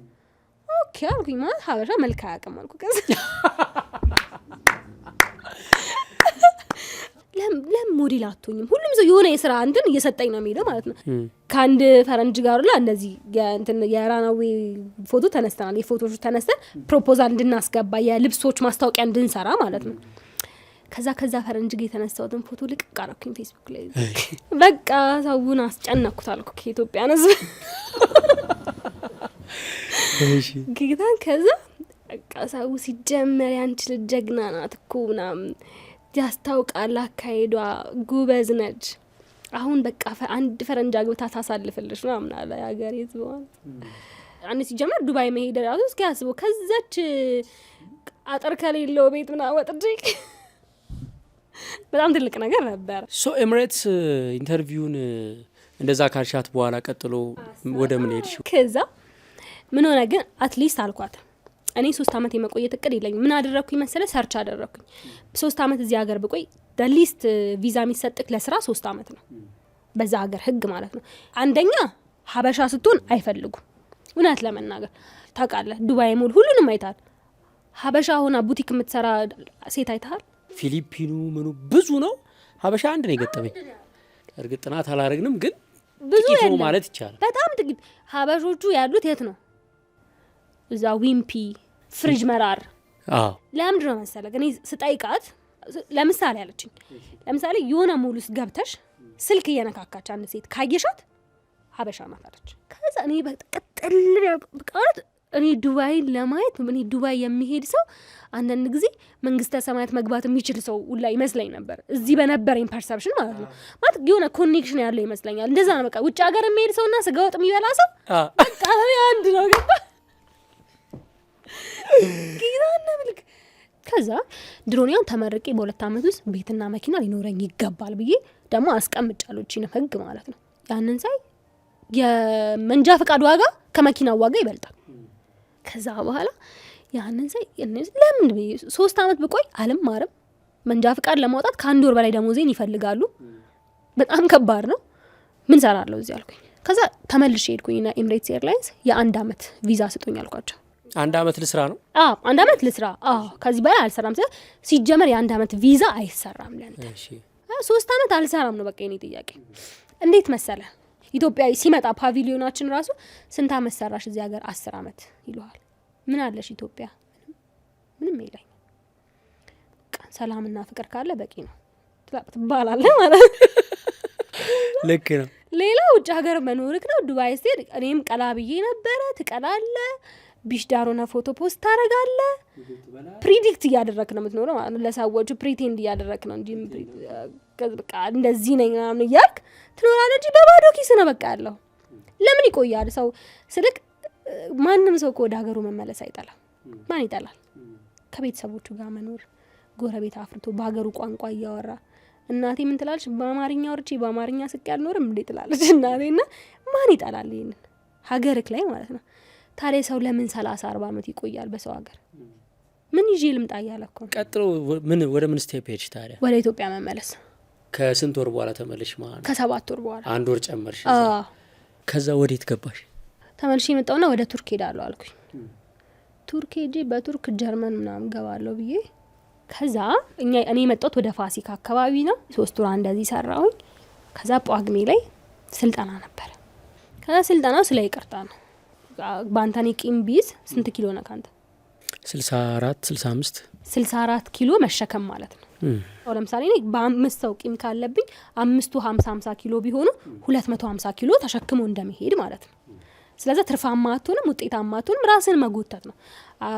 ኦኬ አልኩኝ። ማለት ሀበሻ መልክ አያውቅም አልኩ። ከዛ ለም ሞዴል አትሆኝም? ሁሉም ሰው የሆነ የስራ እንትን እየሰጠኝ ነው የሚሄደው ማለት ነው። ከአንድ ፈረንጅ ጋር ላ እንደዚህ የራናዊ ፎቶ ተነስተናል። የፎቶች ተነስተን ፕሮፖዛል እንድናስገባ የልብሶች ማስታወቂያ እንድንሰራ ማለት ነው። ከዛ ፈረንጅ ጋር የተነሳሁትን ፎቶ ልቅቅ አደረኩኝ ፌስቡክ ላይ። በቃ ሰውን አስጨነኩት አልኩ ከኢትዮጵያ ህዝብ ጌታን። ከዛ በቃ ሰው ሲጀመር ያንቺ ልጅ ጀግና ናት እኮ ምናምን ያስታውቃል፣ አካሄዷ ጉበዝ ነች፣ አሁን በቃ አንድ ፈረንጅ አግብታ ታሳልፍልሽ ምናምን አለ ያገሬ ዝዋን። አንዴ ሲጀመር ዱባይ መሄድ ራሱ እስኪ ያስበው ከዛች አጥር ከሌለው ቤት ምናምን ወጥቼ በጣም ትልቅ ነገር ነበር። ሶ ኤምሬትስ ኢንተርቪውን እንደዛ ካልሻት በኋላ ቀጥሎ ወደ ምን ሄድሽ? ከዛ ምን ሆነ ግን አትሊስት አልኳት እኔ 3 አመት የመቆየት እቅድ የለኝም። ምን አደረኩኝ መሰለ? ሰርች አደረኩኝ። 3 አመት እዚህ ሀገር ብቆይ ሊስት ቪዛ የሚሰጥክ ለስራ 3 አመት ነው በዛ ሀገር ህግ ማለት ነው። አንደኛ ሀበሻ ስትሆን አይፈልጉም። እውነት ለመናገር ታውቃለህ፣ ዱባይ ሞል ሁሉንም አይታል። ሀበሻ ሆና ቡቲክ የምትሰራ ሴት አይታል? ፊሊፒኑ ምኑ ብዙ ነው። ሀበሻ አንድ ነው የገጠመኝ። እርግጥ ጥናት አላረግንም፣ ግን ብዙ ነው ማለት ይቻላል። በጣም ጥቂት ሀበሾቹ ያሉት የት ነው? እዛ ዊምፒ ፍሪጅ መራር። ለምንድን ነው መሰለህ እኔ ስጠይቃት ለምሳሌ አለችኝ። ለምሳሌ የሆነ ሙሉ ውስጥ ገብተሽ ስልክ እየነካካች አንድ ሴት ካየሻት ሀበሻ ናት አለች። ከዛ እኔ በቀጥል በቃት እኔ ዱባይን ለማየት እኔ ዱባይ የሚሄድ ሰው አንዳንድ ጊዜ መንግስተ ሰማያት መግባት የሚችል ሰው ሁላ ይመስለኝ ነበር፣ እዚህ በነበረኝ ፐርሰፕሽን ማለት ነው። ማለት የሆነ ኮኔክሽን ያለው ይመስለኛል። እንደዛ ነው በቃ። ውጭ ሀገር የሚሄድ ሰውና ስጋ ወጥ የሚበላ ሰው በቃ አንድ ነው ገባ ጊዜና ምልክ። ከዛ ድሮኒያን ተመርቄ በ2 አመት ውስጥ ቤትና መኪና ሊኖረኝ ይገባል ብዬ ደግሞ አስቀምጫለሁ እቺን ህግ ማለት ነው። ያንን ሳይ የመንጃ ፈቃድ ዋጋ ከመኪናው ዋጋ ይበልጣል። ከዛ በኋላ ያንን ሳይ ለምን 3 አመት ብቆይ አልማርም። መንጃ ፈቃድ ለማውጣት ከ1 ወር በላይ ደሞዜን ይፈልጋሉ። በጣም ከባድ ነው። ምን ሰራለሁ እዚህ አልኩኝ። ከዛ ተመልሼ ሄድኩኝና ኤምሬትስ ኤርላይንስ የ1 አመት ቪዛ ስጡኝ አልኳቸው። 1 አመት ልስራ ነው? 1 አመት ልስራ። ከዚህ በላይ አልሰራም። ሲጀመር የ1 አመት ቪዛ አይሰራም ለአንተ። 3 አመት አልሰራም ነው በቃ የኔ ጥያቄ። እንዴት መሰለ ኢትዮጵያዊ ሲመጣ ፓቪሊዮናችን ራሱ ስንት አመት ሰራሽ እዚህ ሀገር? 10 አመት ይለዋል። ምን አለሽ ኢትዮጵያ? ምንም የለኝ። ሰላምና ፍቅር ካለ በቂ ነው ትባላለህ ማለት ልክ ነው። ሌላ ውጭ ሀገር መኖርክ ነው። ዱባይ ስትሄድ እኔም ቀላ ብዬ ነበረ። ትቀላለህ ቢሽ ዳሮና ፎቶ ፖስት ታደርጋለህ። ፕሪዲክት እያደረክ ነው የምትኖረው ማለት ነው። ለሰዎቹ ፕሪቴንድ እያደረክ ነው እንጂ በቃ እንደዚህ ነኝ ምናምን እያልክ ትኖራለህ እንጂ በባዶ ኪስ ነው በቃ ያለው። ለምን ይቆያል ሰው ስልክ? ማንም ሰው ወደ ሀገሩ መመለስ አይጠላም። ማን ይጠላል? ከቤተሰቦቹ ጋር መኖር፣ ጎረቤት አፍርቶ በሀገሩ ቋንቋ እያወራ እናቴ ምን ትላለች? በአማርኛ ወርቼ በአማርኛ ስቅ ያልኖርም እንዴ ትላለች እናቴና። ማን ይጠላል ይሄንን ሀገርክ ላይ ማለት ነው። ታዲያ ሰው ለምን 30-40 ዓመት ይቆያል በሰው ሀገር? ምን ይዤ ልምጣ እያለ እኮ። ቀጥሎ ምን ወደ ምን ስቴፕ ሄድሽ ታዲያ? ወደ ኢትዮጵያ መመለስ። ከስንት ወር በኋላ ተመለሽ ማለት? ከ7 ወር በኋላ 1 ወር ጨመርሽ። ከዛ ወዴት ገባሽ? ተመልሼ የመጣውና ወደ ቱርክ ሄዳለሁ አልኩኝ። ቱርክ ሄጄ በቱርክ ጀርመን ምናምን ገባለሁ ብዬ ከዛ እኔ የመጣሁት ወደ ፋሲካ አካባቢ ነው። 3 ወር እንደዚህ ሰራሁኝ። ከዛ ጳጉሜ ላይ ስልጠና ነበር። ከዛ ስልጠናው ስለ ይቅርታ ነው። ባንታኔ ቂም ቢዝ ስንት ኪሎ ነህ ካንተ? 64 ኪሎ መሸከም ማለት ነው። አሁን ለምሳሌ እኔ በ5 ሰው ቂም ካለብኝ 5ቱ 50 ኪሎ ቢሆኑ 250 ኪሎ ተሸክሞ እንደመሄድ ማለት ነው። ስለዚህ ትርፋማ አትሆንም፣ ውጤታማ አትሆንም። ራስን መጎተት ነው።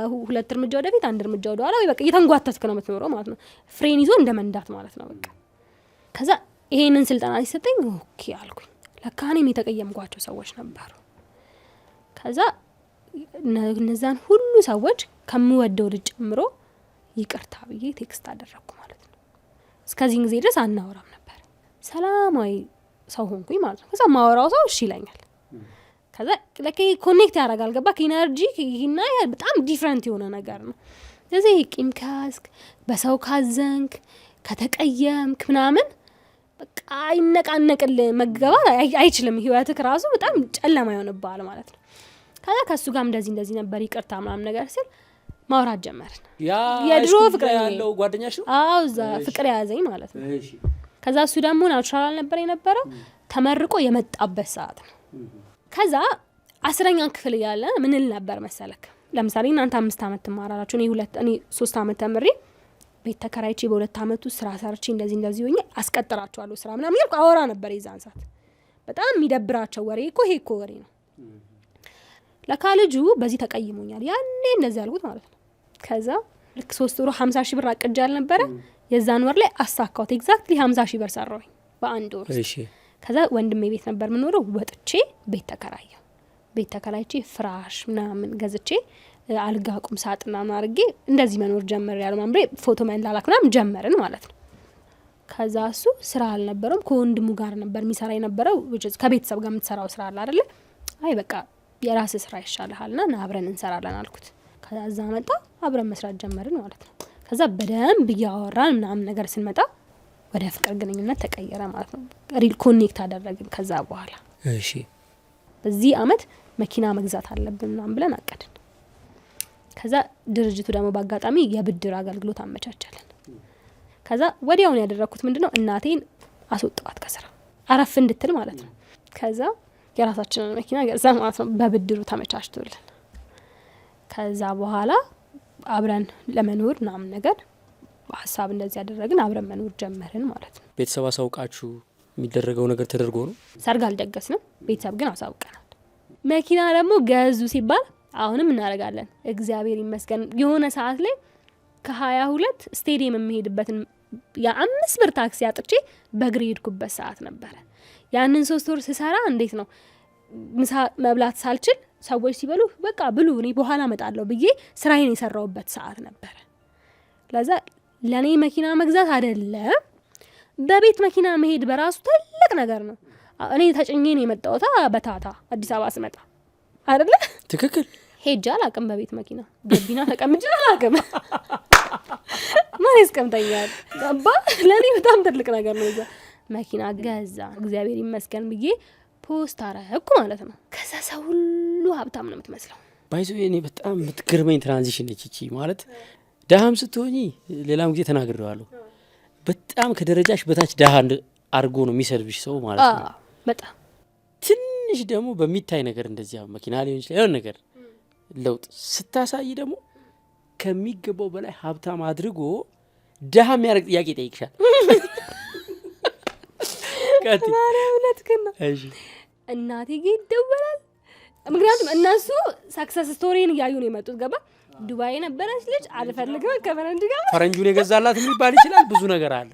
2 እርምጃ ወደፊት 1 እርምጃ ወደ ኋላ፣ ወይ በቃ እየተንጓተትክ ነው የምትኖረው ማለት ነው። ፍሬን ይዞ እንደ መንዳት ማለት ነው በቃ። ከዛ ይሄንን ስልጠና ሲሰጠኝ ኦኬ አልኩኝ። ለካ እኔም የተቀየምኳቸው ሰዎች ነበሩ። ከዛ እነዛን ሁሉ ሰዎች ከምወደው ልጅ ጨምሮ ይቅርታ ብዬ ቴክስት አደረግኩ ማለት ነው። እስከዚህ ጊዜ ድረስ አናወራም ነበር። ሰላማዊ ሰው ሆንኩኝ ማለት ነው። ከዛ ማወራው ሰው እሺ ይለኛል። ከዛ ለከ ኮኔክት ያደርጋል። ገባ ከኢነርጂ እና በጣም ዲፍረንት የሆነ ነገር ነው። ስለዚህ ቂም ካስክ፣ በሰው ካዘንክ፣ ከተቀየምክ ምናምን በቃ አይነቃነቅል መገባት አይችልም። ህይወትክ ራሱ በጣም ጨለማ ይሆንብሃል ማለት ነው። ከዛ ከሱ ጋር እንደዚህ ነበር ይቅርታ ምናምን ነገር ሲል ማውራት ጀመርን። የድሮ ፍቅር ያለው ጓደኛሽ ነው? አዎ እዛ ፍቅር ያዘኝ ማለት ነው። ከዛ እሱ ደግሞ ናቹራል ነበር የነበረው። ተመርቆ የመጣበት ሰዓት ነው። ከዛ 10ኛ ክፍል እያለ ምን ል ነበር መሰለክ? ለምሳሌ እናንተ 5 ዓመት ትማራላችሁ፣ እኔ 3 ዓመት ተምሬ ቤት ተከራይቼ በ2 ዓመቱ ስራ ሰርቼ እንደዚህ ሆኜ አስቀጥራቸዋለሁ ስራ ምናምን እያልኩ አወራ ነበር። የዛን ሰዓት በጣም የሚደብራቸው ወሬ እኮ ይሄ እኮ ወሬ ነው። ለካ ልጁ በዚህ ተቀይሞኛል ያኔ እንደዚህ ያልኩት ማለት ነው። ከዛ ልክ 3 ወር 50 ሺህ ብር አቅጃ አልነበረ? የዛን ወር ላይ አሳካሁት። ኤግዛክትሊ 50 ሺህ ብር ሰራሁኝ በአንድ ወር። ከዛ ወንድሜ ቤት ነበር የምኖረው። ወጥቼ ቤት ተከራየሁ። ቤት ተከራይቼ ፍራሽ ምናምን ገዝቼ አልጋ ቁም ሳጥና ማርጌ እንደዚህ መኖር ጀመር። ያለው ማምሬ ፎቶ መላላክ ምናምን ጀመርን ማለት ነው። ከዛ እሱ ስራ አልነበረም፣ ከወንድሙ ጋር ነበር የሚሰራ የነበረው። ከቤተሰብ ጋር የምትሰራው ስራ አለ አይደለ? አይ በቃ የራስ ስራ ይሻልሃልና ና አብረን እንሰራለን አልኩት። ከዛ መጣ፣ አብረን መስራት ጀመርን ማለት ነው። ከዛ በደንብ እያወራን ምናምን ነገር ስንመጣ ወደ ፍቅር ግንኙነት ተቀየረ ማለት ነው። ሪል ኮኔክት አደረግን። ከዛ በኋላ እሺ በዚህ አመት መኪና መግዛት አለብን ምናምን ብለን አቀድን። ከዛ ድርጅቱ ደግሞ በአጋጣሚ የብድር አገልግሎት አመቻቸልን። ከዛ ወዲያውን ያደረኩት ምንድነው እናቴን አስወጣዋት ከስራ አረፍ እንድትል ማለት ነው። ከዛ የራሳችንን መኪና ገዛ ማለት ነው፣ በብድሩ ተመቻችቶልን። ከዛ በኋላ አብረን ለመኖር ምናምን ነገር ሀሳብ እንደዚህ ያደረግን፣ አብረን መኖር ጀመርን ማለት ነው። ቤተሰብ አሳውቃችሁ የሚደረገው ነገር ተደርጎ ነው? ሰርግ አልደገስንም፣ ቤተሰብ ግን አሳውቀናል። መኪና ደግሞ ገዙ ሲባል አሁንም እናደርጋለን። እግዚአብሔር ይመስገን። የሆነ ሰዓት ላይ ከ22 ስቴዲየም የሚሄድበትን የ5 ብር ታክሲ አጥቼ በእግሬ ሄድኩበት ሰዓት ነበረ። ያንን 3 ወር ስሰራ እንዴት ነው ምሳ መብላት ሳልችል ሰዎች ሲበሉ በቃ ብሉ እኔ በኋላ እመጣለሁ ብዬ ስራዬን የሰራውበት ሰዓት ነበረ። ለዛ ለኔ መኪና መግዛት አይደለም በቤት መኪና መሄድ በራሱ ትልቅ ነገር ነው። እኔ ተጭኜን የመጣሁት በታታ አዲስ አበባ ስመጣ አይደለ? ትክክል። ሄጃ አላቅም በቤት መኪና ገቢና ተቀምጬ አላቅም። ማን ያስቀምጠኛል? ገባ? ለኔ በጣም ትልቅ ነገር ነው። እዛ መኪና ገዛ እግዚአብሔር ይመስገን ብዬ ፖስት አረኩ ማለት ነው። ከዛ ሰው ሁሉ ሀብታም ነው የምትመስለው። ባይዞ እኔ በጣም የምትገርመኝ ትራንዚሽን ነች እቺ ማለት ደሃም ስትሆኚ ሌላም ጊዜ ተናግሬዋለሁ። በጣም ከደረጃሽ በታች ደሃ አድርጎ ነው የሚሰልብሽ ሰው ማለት ነው። በጣም ትንሽ ደግሞ በሚታይ ነገር እንደዚያ መኪና ሊሆን ይችላል የሆነ ነገር ለውጥ ስታሳይ ደግሞ ከሚገባው በላይ ሀብታም አድርጎ ደሃ የሚያደርግ ጥያቄ ይጠይቅሻል። ማርያም ለትከና እናቴ ጌ ይደወላል። ምክንያቱም እነሱ ሰክሰስ ስቶሪን እያዩ ነው የመጡት። ገባ ዱባይ የነበረች ልጅ አልፈልግም ከፈረንጅ ጋር ፈረንጁን የገዛላት የሚባል ይችላል። ብዙ ነገር አለ።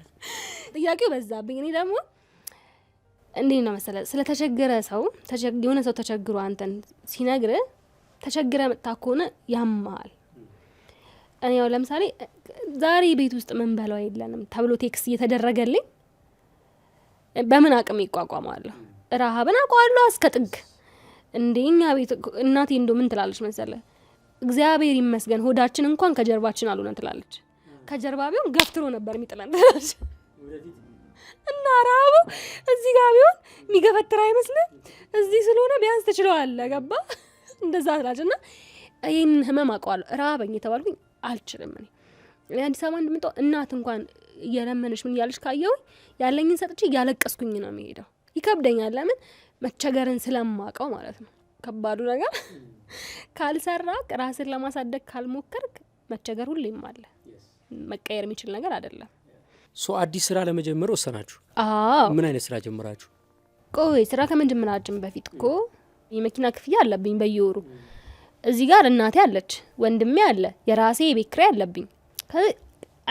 ጥያቄው በዛብኝ። እኔ ደግሞ እንዴት ነው መሰለህ ስለተቸገረ ሰው የሆነ ሰው ተቸግሮ አንተን ሲነግር ተቸግረ መጣ ከሆነ ያማል። እኔ ያው ለምሳሌ ዛሬ ቤት ውስጥ ምን በለው የለንም ተብሎ ቴክስት እየተደረገልኝ በምን አቅም ይቋቋማለሁ? ረሃብን አውቀዋለሁ እስከ ጥግ። እንደኛ ቤት እናቴ እንደው ምን ትላለች መሰለህ እግዚአብሔር ይመስገን ሆዳችን እንኳን ከጀርባችን አልሆነ ትላለች። ከጀርባ ቢሆን ገፍትሮ ነበር የሚጥለን ትላለች። እና ረሃቡ እዚህ ጋር ቢሆን የሚገፈትር አይመስልም? እዚህ ስለሆነ ቢያንስ ትችለዋለህ። ገባ እንደዛ ትላለች። እና ይህንን ህመም አውቀዋለሁ። ረሃበኝ የተባልኩኝ አልችልም። እኔ አዲስ አበባ እንደምጣው እናት እንኳን እየለመነች ምን እያለች ካየሁኝ ያለኝን ሰጥቼ እያለቀስኩኝ ነው የሚሄደው። ይከብደኛል። ለምን መቸገርን ስለማውቀው ማለት ነው። ከባዱ ነገር ካልሰራክ ራስን ለማሳደግ ካልሞከርክ መቸገር ሁሌም አለ። መቀየር የሚችል ነገር አይደለም። አዲስ ስራ ለመጀመር ወሰናችሁ? ምን አይነት ስራ ጀመራችሁ? ቆይ ስራ ከመጀመራችን በፊት እኮ የመኪና ክፍያ አለብኝ በየወሩ። እዚህ ጋር እናቴ አለች፣ ወንድሜ አለ፣ የራሴ የቤት ኪራይ አለብኝ።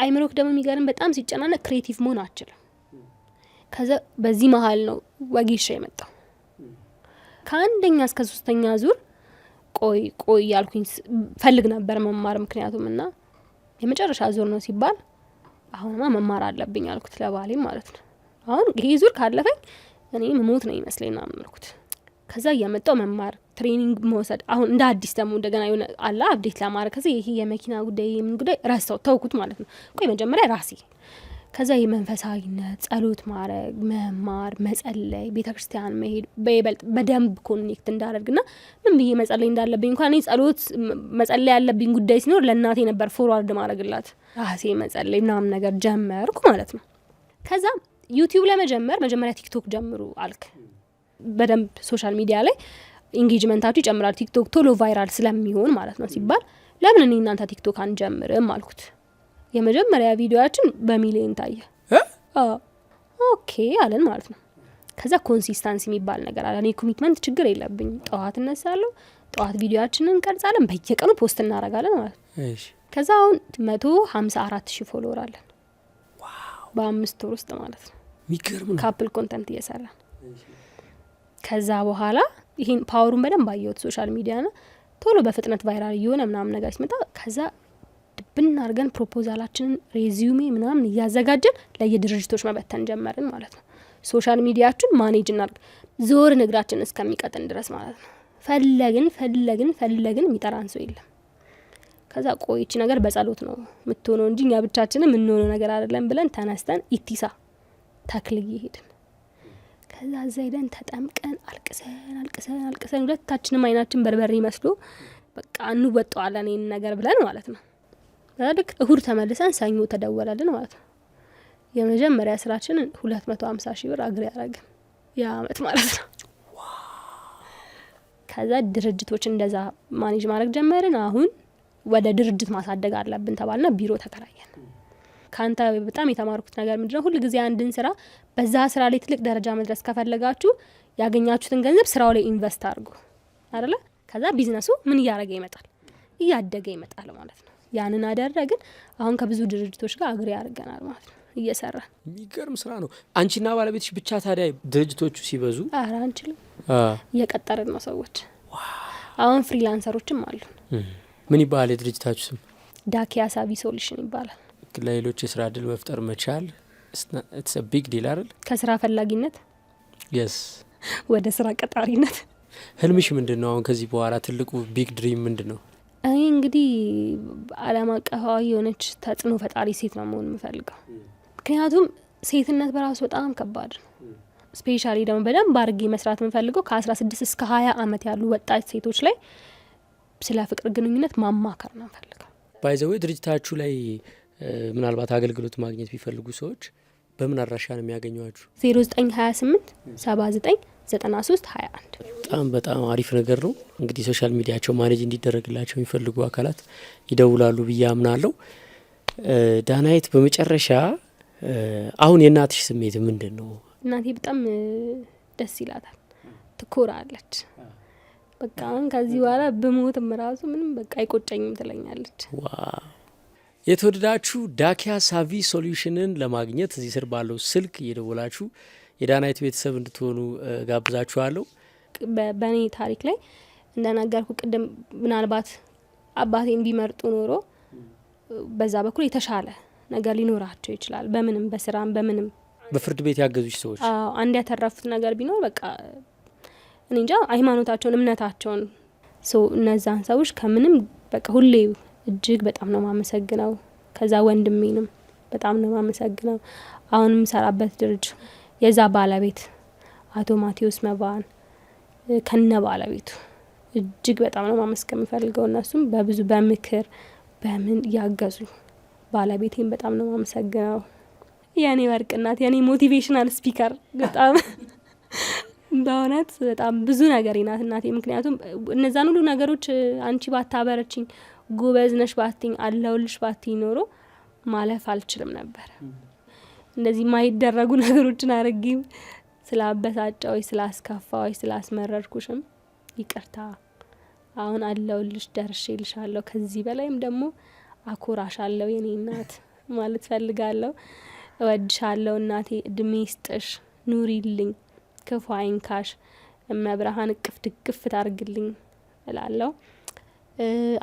አይምሮክ ደግሞ የሚገርም በጣም ሲጨናነቅ ክሬቲቭ መሆን አችልም። ከዛ በዚህ መሀል ነው ወጌሻ የመጣው። ከአንደኛ እስከ 3ኛ ዙር ቆይ ያልኩኝ ፈልግ ነበር መማር። ምክንያቱም እና የመጨረሻ ዙር ነው ሲባል አሁንማ መማር አለብኝ አልኩት ለባሌም ማለት ነው። አሁን ይሄ ዙር ካለፈኝ እኔ መሞት ነው ይመስለኝ ነው አልኩት። ከዛ እያመጣው መማር ትሬኒንግ መውሰድ አሁን እንደ አዲስ ደግሞ እንደገና የሆነ አላ አፕዴት ለማድረግ ከዛ ይሄ የመኪና ጉዳይ ምን ጉዳይ ረሳው ተውኩት ማለት ነው። ቆይ መጀመሪያ ራሴ ከዛ የመንፈሳዊነት ጸሎት ማድረግ መማር መጸለይ ቤተክርስቲያን መሄድ በይበልጥ በደንብ ኮኔክት እንዳደርግና ምን ብዬ መጸለይ እንዳለብኝ እንኳን እኔ ጸሎት መጸለይ ያለብኝ ጉዳይ ሲኖር ለእናቴ ነበር ፎርዋርድ ማድረግላት ራሴ መጸለይ ምናምን ነገር ጀመርኩ ማለት ነው። ከዛ ዩቲዩብ ለመጀመር መጀመሪያ ቲክቶክ ጀምሩ አልክ። በደንብ ሶሻል ሚዲያ ላይ ኢንጌጅመንታችሁ ይጨምራል ቲክቶክ ቶሎ ቫይራል ስለሚሆን ማለት ነው ሲባል ለምን እኔ እናንተ ቲክቶክ አንጀምርም አልኩት። የመጀመሪያ ቪዲዮአችን በሚሊዮን ታየ። ኦኬ አለን ማለት ነው። ከዛ ኮንሲስተንሲ የሚባል ነገር አለ። እኔ ኮሚትመንት ችግር የለብኝ። ጠዋት እነሳለሁ፣ ጠዋት ቪዲዮአችንን እንቀርጻለን፣ በየቀኑ ፖስት እናደርጋለን ማለት ነው። ከዛ አሁን 154,000 ፎሎወር አለን። በ5 ወር ውስጥ ማለት ነው። የሚገርም ነው። ካፕል ኮንተንት እየሰራን ከዛ በኋላ ይሄን ፓወሩን በደንብ አየሁት ሶሻል ሚዲያ ነው ቶሎ በፍጥነት ቫይራል እየሆነ ምናምን ነገር ሲመጣ ከዛ ድብን አድርገን ፕሮፖዛላችንን ሬዚዩሜ ምናምን እያዘጋጀን ለየድርጅቶች መበተን ጀመርን ማለት ነው። ሶሻል ሚዲያችን ማኔጅ እናድርግ ዞር እግራችን እስከሚቀጥን ድረስ ማለት ነው። ፈለግን የሚጠራን ሰው የለም። ከዛ ቆይቺ ነገር በጸሎት ነው የምትሆነው እንጂ እኛ ብቻችንን የምንሆነው ነገር አይደለም ብለን ተነስተን ኢቲሳ ተክልዬ ሄድን። ከዛ ዘይደን ተጠምቀን አልቅሰን ሁለታችንም አይናችን በርበሬ መስሎ በቃ እንወጣዋለን ይሄን ነገር ብለን ማለት ነው። ልክ እሁድ ተመልሰን ሰኞ ተደወለልን ማለት ነው። የመጀመሪያ ስራችንን 250,000 ብር አግሪ ያደረግን የአመት ማለት ነው። ከዛ ድርጅቶች እንደዛ ማኔጅ ማድረግ ጀመርን። አሁን ወደ ድርጅት ማሳደግ አለብን ተባልና ቢሮ ተከራየን። ካንተ በጣም የተማርኩት ነገር ምንድነው ሁሉ ጊዜ አንድን ስራ በዛ ስራ ላይ ትልቅ ደረጃ መድረስ ከፈለጋችሁ ያገኛችሁትን ገንዘብ ስራው ላይ ኢንቨስት አድርጉ አይደለ? ከዛ ቢዝነሱ ምን እያደረገ ይመጣል እያደገ ይመጣል ማለት ነው። ያንን አደረግን። አሁን ከብዙ ድርጅቶች ጋር አግሪ ያደርገናል ማለት ነው እየሰራን። የሚገርም ስራ ነው። አንቺና ባለቤትሽ ብቻ ታዲያ ድርጅቶቹ ሲበዙ? ኧረ አንችልም፣ እየቀጠርን ነው ሰዎች። አሁን ፍሪላንሰሮችም አሉ። ምን ይባላል የድርጅታችሁ ስም? ዳኪያ ሳቢ ሶሉሽን ይባላል። ለሌሎች የስራ እድል መፍጠር መቻል ኢትስ አ ቢግ ዲል አይደል? ከስራ ፈላጊነት የስ ወደ ስራ ቀጣሪነት። ህልምሽ ምንድነው? አሁን ከዚህ በኋላ ትልቁ ቢግ ድሪም ምንድነው? እኔ እንግዲህ ዓለም አቀፋዊ የሆነች ተጽዕኖ ፈጣሪ ሴት ነው መሆን የምፈልገው። ምክንያቱም ሴትነት በራሱ በጣም ከባድ ነው። ስፔሻሊ ደግሞ በደንብ አድርጌ መስራት የምፈልገው ከ16 እስከ 20 ዓመት ያሉ ወጣት ሴቶች ላይ ስለ ፍቅር ግንኙነት ማማከር ነው የምፈልገው። ባይዘዌ ድርጅታችሁ ላይ ምናልባት አገልግሎት ማግኘት ቢፈልጉ ሰዎች በምን አድራሻ ነው የሚያገኟችሁ? 0928 79 93 21 በጣም አሪፍ ነገር ነው። እንግዲህ ሶሻል ሚዲያቸው ማኔጅ እንዲደረግላቸው የሚፈልጉ አካላት ይደውላሉ ብዬ አምናለሁ። ዳናይት፣ በመጨረሻ አሁን የእናትሽ ስሜት ምንድን ነው? እናቴ በጣም ደስ ይላታል፣ ትኮራለች። በቃ ከዚህ በኋላ በሞትም ራሱ ምንም በቃ አይቆጨኝም ትለኛለች። ዋው! የተወደዳችሁ ዳኪያ ሳቪ ሶሉሽንን ለማግኘት እዚህ ስር ባለው ስልክ እየደወላችሁ የዳናይት ቤተሰብ እንድትሆኑ ጋብዛችኋለሁ። በእኔ ታሪክ ላይ እንደነገርኩ ቅድም ምናልባት አባቴን ቢመርጡ ኖሮ በዛ በኩል የተሻለ ነገር ሊኖራቸው ይችላል። በምንም በስራም በምንም በፍርድ ቤት ያገዙሽ ሰዎች አንድ ያተረፉት ነገር ቢኖር በቃ እኔ እንጃ ሃይማኖታቸውን እምነታቸውን እነዛን ሰዎች ከምንም በቃ ሁሌ እጅግ በጣም ነው ማመሰግነው። ከዛ ወንድሜንም በጣም ነው ማመሰግነው። አሁንም ሰራበት ድርጅት የዛ ባለቤት አቶ ማቴዎስ መባን ከነ ባለቤቱ እጅግ በጣም ነው ማመስገን የምፈልገው። እነሱም በብዙ በምክር በምን ያገዙ ባለቤቴን በጣም ነው ማመሰግነው። የኔ ወርቅናት የኔ ሞቲቬሽናል ስፒከር በጣም በእውነት በጣም ብዙ ነገር ናት እናቴ። ምክንያቱም እነዛን ሁሉ ነገሮች አንቺ ባታበረችኝ ጎበዝ ነሽ ባትኝ አለውልሽ ባትኝ ኖሮ ማለፍ አልችልም ነበር። እንደዚህ ማይደረጉ ነገሮችን አረጊም ስላበሳጫዎች ስላስከፋዎች ስላስመረርኩሽም ይቅርታ። አሁን አለውልሽ ደርሼልሻለሁ። ከዚህ በላይም ደግሞ አኮራሻለሁ የኔ እናት ማለት ፈልጋለሁ። እወድሻለሁ እናቴ። እድሜ ይስጥሽ፣ ኑሪልኝ፣ ክፉ አይንካሽ፣ እመብርሃን እቅፍ ድግፍ ታርግልኝ እላለሁ።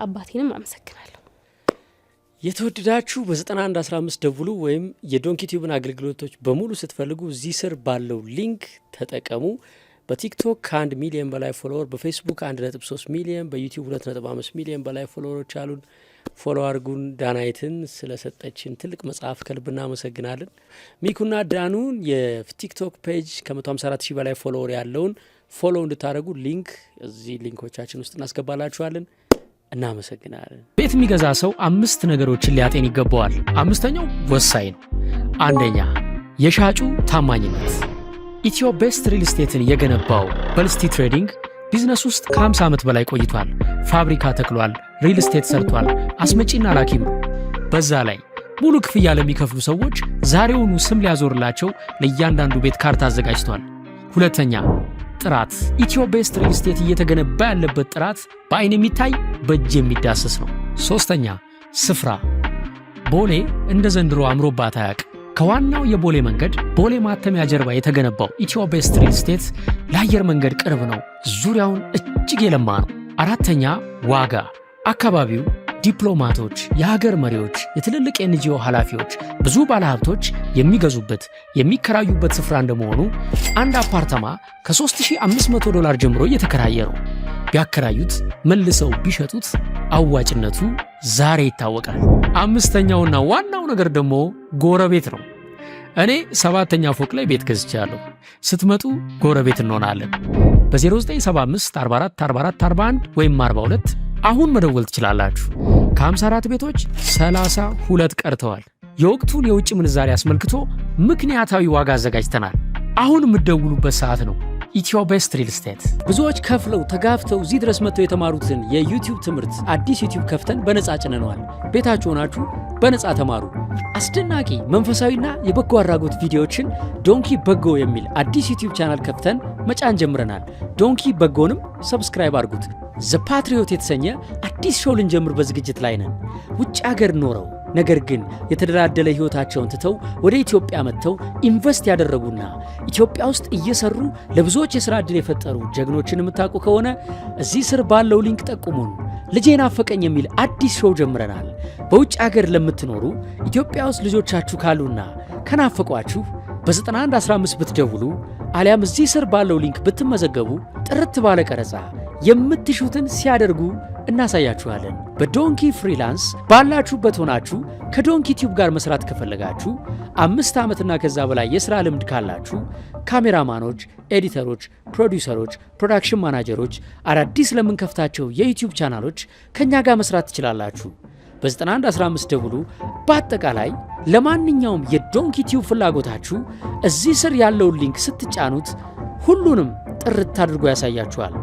አባቴንም አመሰግናለሁ። የተወደዳችሁ በ9115 ደውሉ ወይም የዶንኪ ቲዩብን አገልግሎቶች በሙሉ ስትፈልጉ እዚህ ስር ባለው ሊንክ ተጠቀሙ። በቲክቶክ ከ1 ሚሊዮን በላይ ፎሎወር፣ በፌስቡክ 1.3 ሚሊዮን፣ በዩቲዩብ 2.5 ሚሊዮን በላይ ፎሎወሮች አሉን። ፎሎ አድርጉን። ዳናይትን ስለሰጠችን ትልቅ መጽሐፍ ከልብ እናመሰግናለን። ሚኩና ዳኑን የቲክቶክ ፔጅ ከ154,000 በላይ ፎሎወር ያለውን ፎሎ እንድታደርጉ ሊንክ እዚህ ሊንኮቻችን ውስጥ እናስገባላችኋለን። እናመሰግናለን። ቤት የሚገዛ ሰው 5 ነገሮችን ሊያጤን ይገባዋል። 5ኛው ወሳኝ ነው። 1ኛ የሻጩ ታማኝነት። ኢትዮ ቤስት ሪል ስቴትን የገነባው በልስቲ ትሬዲንግ ቢዝነስ ውስጥ ከ50 ዓመት በላይ ቆይቷል። ፋብሪካ ተክሏል፣ ሪል ስቴት ሰርቷል፣ አስመጪና ላኪም ነው። በዛ ላይ ሙሉ ክፍያ ለሚከፍሉ ሰዎች ዛሬውኑ ስም ሊያዞርላቸው ለእያንዳንዱ ቤት ካርታ አዘጋጅቷል። 2ኛ ጥራት። ኢትዮ ቤስት ሪል ስቴት እየተገነባ ያለበት ጥራት በአይን የሚታይ በእጅ የሚዳሰስ ነው። 3ኛ ስፍራ። ቦሌ እንደ ዘንድሮ አምሮባት አያውቅ። ከዋናው የቦሌ መንገድ ቦሌ ማተሚያ ጀርባ የተገነባው ኢትዮ ቤስት ሪል ስቴት ለአየር መንገድ ቅርብ ነው። ዙሪያውን እጅግ የለማ ነው። 4ኛ ዋጋ። አካባቢው ዲፕሎማቶች፣ የሀገር መሪዎች፣ የትልልቅ ኤንጂኦ ኃላፊዎች፣ ብዙ ባለሀብቶች የሚገዙበት የሚከራዩበት ስፍራ እንደመሆኑ አንድ አፓርታማ ከ$3500 ጀምሮ እየተከራየ ነው። ቢያከራዩት መልሰው ቢሸጡት አዋጭነቱ ዛሬ ይታወቃል። 5ኛውና ዋናው ነገር ደግሞ ጎረቤት ነው። እኔ 7ኛ ፎቅ ላይ ቤት ገዝቻለሁ። ስትመጡ ጎረቤት እንሆናለን። በ0975 44 44 41 ወይም 42 አሁን መደወል ትችላላችሁ። ከ54 ቤቶች 32 ቀርተዋል። የወቅቱን የውጭ ምንዛሪ አስመልክቶ ምክንያታዊ ዋጋ አዘጋጅተናል። አሁን የምትደውሉበት ሰዓት ነው። ኢትዮ ቤስት ሪል ስቴት። ብዙዎች ከፍለው ተጋፍተው እዚህ ድረስ መጥተው የተማሩትን የዩቲዩብ ትምህርት አዲስ ዩቲዩብ ከፍተን በነጻ ጭነነዋል። ቤታችሁ ሆናችሁ በነጻ ተማሩ። አስደናቂ መንፈሳዊና የበጎ አድራጎት ቪዲዮዎችን ዶንኪ በጎ የሚል አዲስ ዩቲዩብ ቻናል ከፍተን መጫን ጀምረናል። ዶንኪ በጎንም ሰብስክራይብ አድርጉት። ዘ ፓትሪዮት የተሰኘ አዲስ ሾው ልንጀምር በዝግጅት ላይ ነን። ውጭ ሀገር ኖረው ነገር ግን የተደላደለ ህይወታቸውን ትተው ወደ ኢትዮጵያ መጥተው ኢንቨስት ያደረጉና ኢትዮጵያ ውስጥ እየሰሩ ለብዙዎች የሥራ ዕድል የፈጠሩ ጀግኖችን የምታውቁ ከሆነ እዚህ ስር ባለው ሊንክ ጠቁሙን። ልጄን አፈቀኝ የሚል አዲስ ሾው ጀምረናል። በውጭ ሀገር ለምትኖሩ ኢትዮጵያ ውስጥ ልጆቻችሁ ካሉና ከናፈቋችሁ በ9115 ብትደውሉ አሊያም እዚህ ስር ባለው ሊንክ ብትመዘገቡ ጥርት ባለ ቀረጻ የምትሹትን ሲያደርጉ እናሳያችኋለን። በዶንኪ ፍሪላንስ ባላችሁበት ሆናችሁ ከዶንኪ ቲዩብ ጋር መስራት ከፈለጋችሁ 5 ዓመትና ከዛ በላይ የሥራ ልምድ ካላችሁ ካሜራማኖች፣ ኤዲተሮች፣ ፕሮዲውሰሮች፣ ፕሮዳክሽን ማናጀሮች፣ አዳዲስ ለምንከፍታቸው የዩቲዩብ ቻናሎች ከኛ ጋር መስራት ትችላላችሁ። በ9115 ደውሉ። በአጠቃላይ ለማንኛውም የዶንኪ ቲዩብ ፍላጎታችሁ እዚህ ስር ያለውን ሊንክ ስትጫኑት ሁሉንም ጥርት አድርጎ ያሳያችኋል።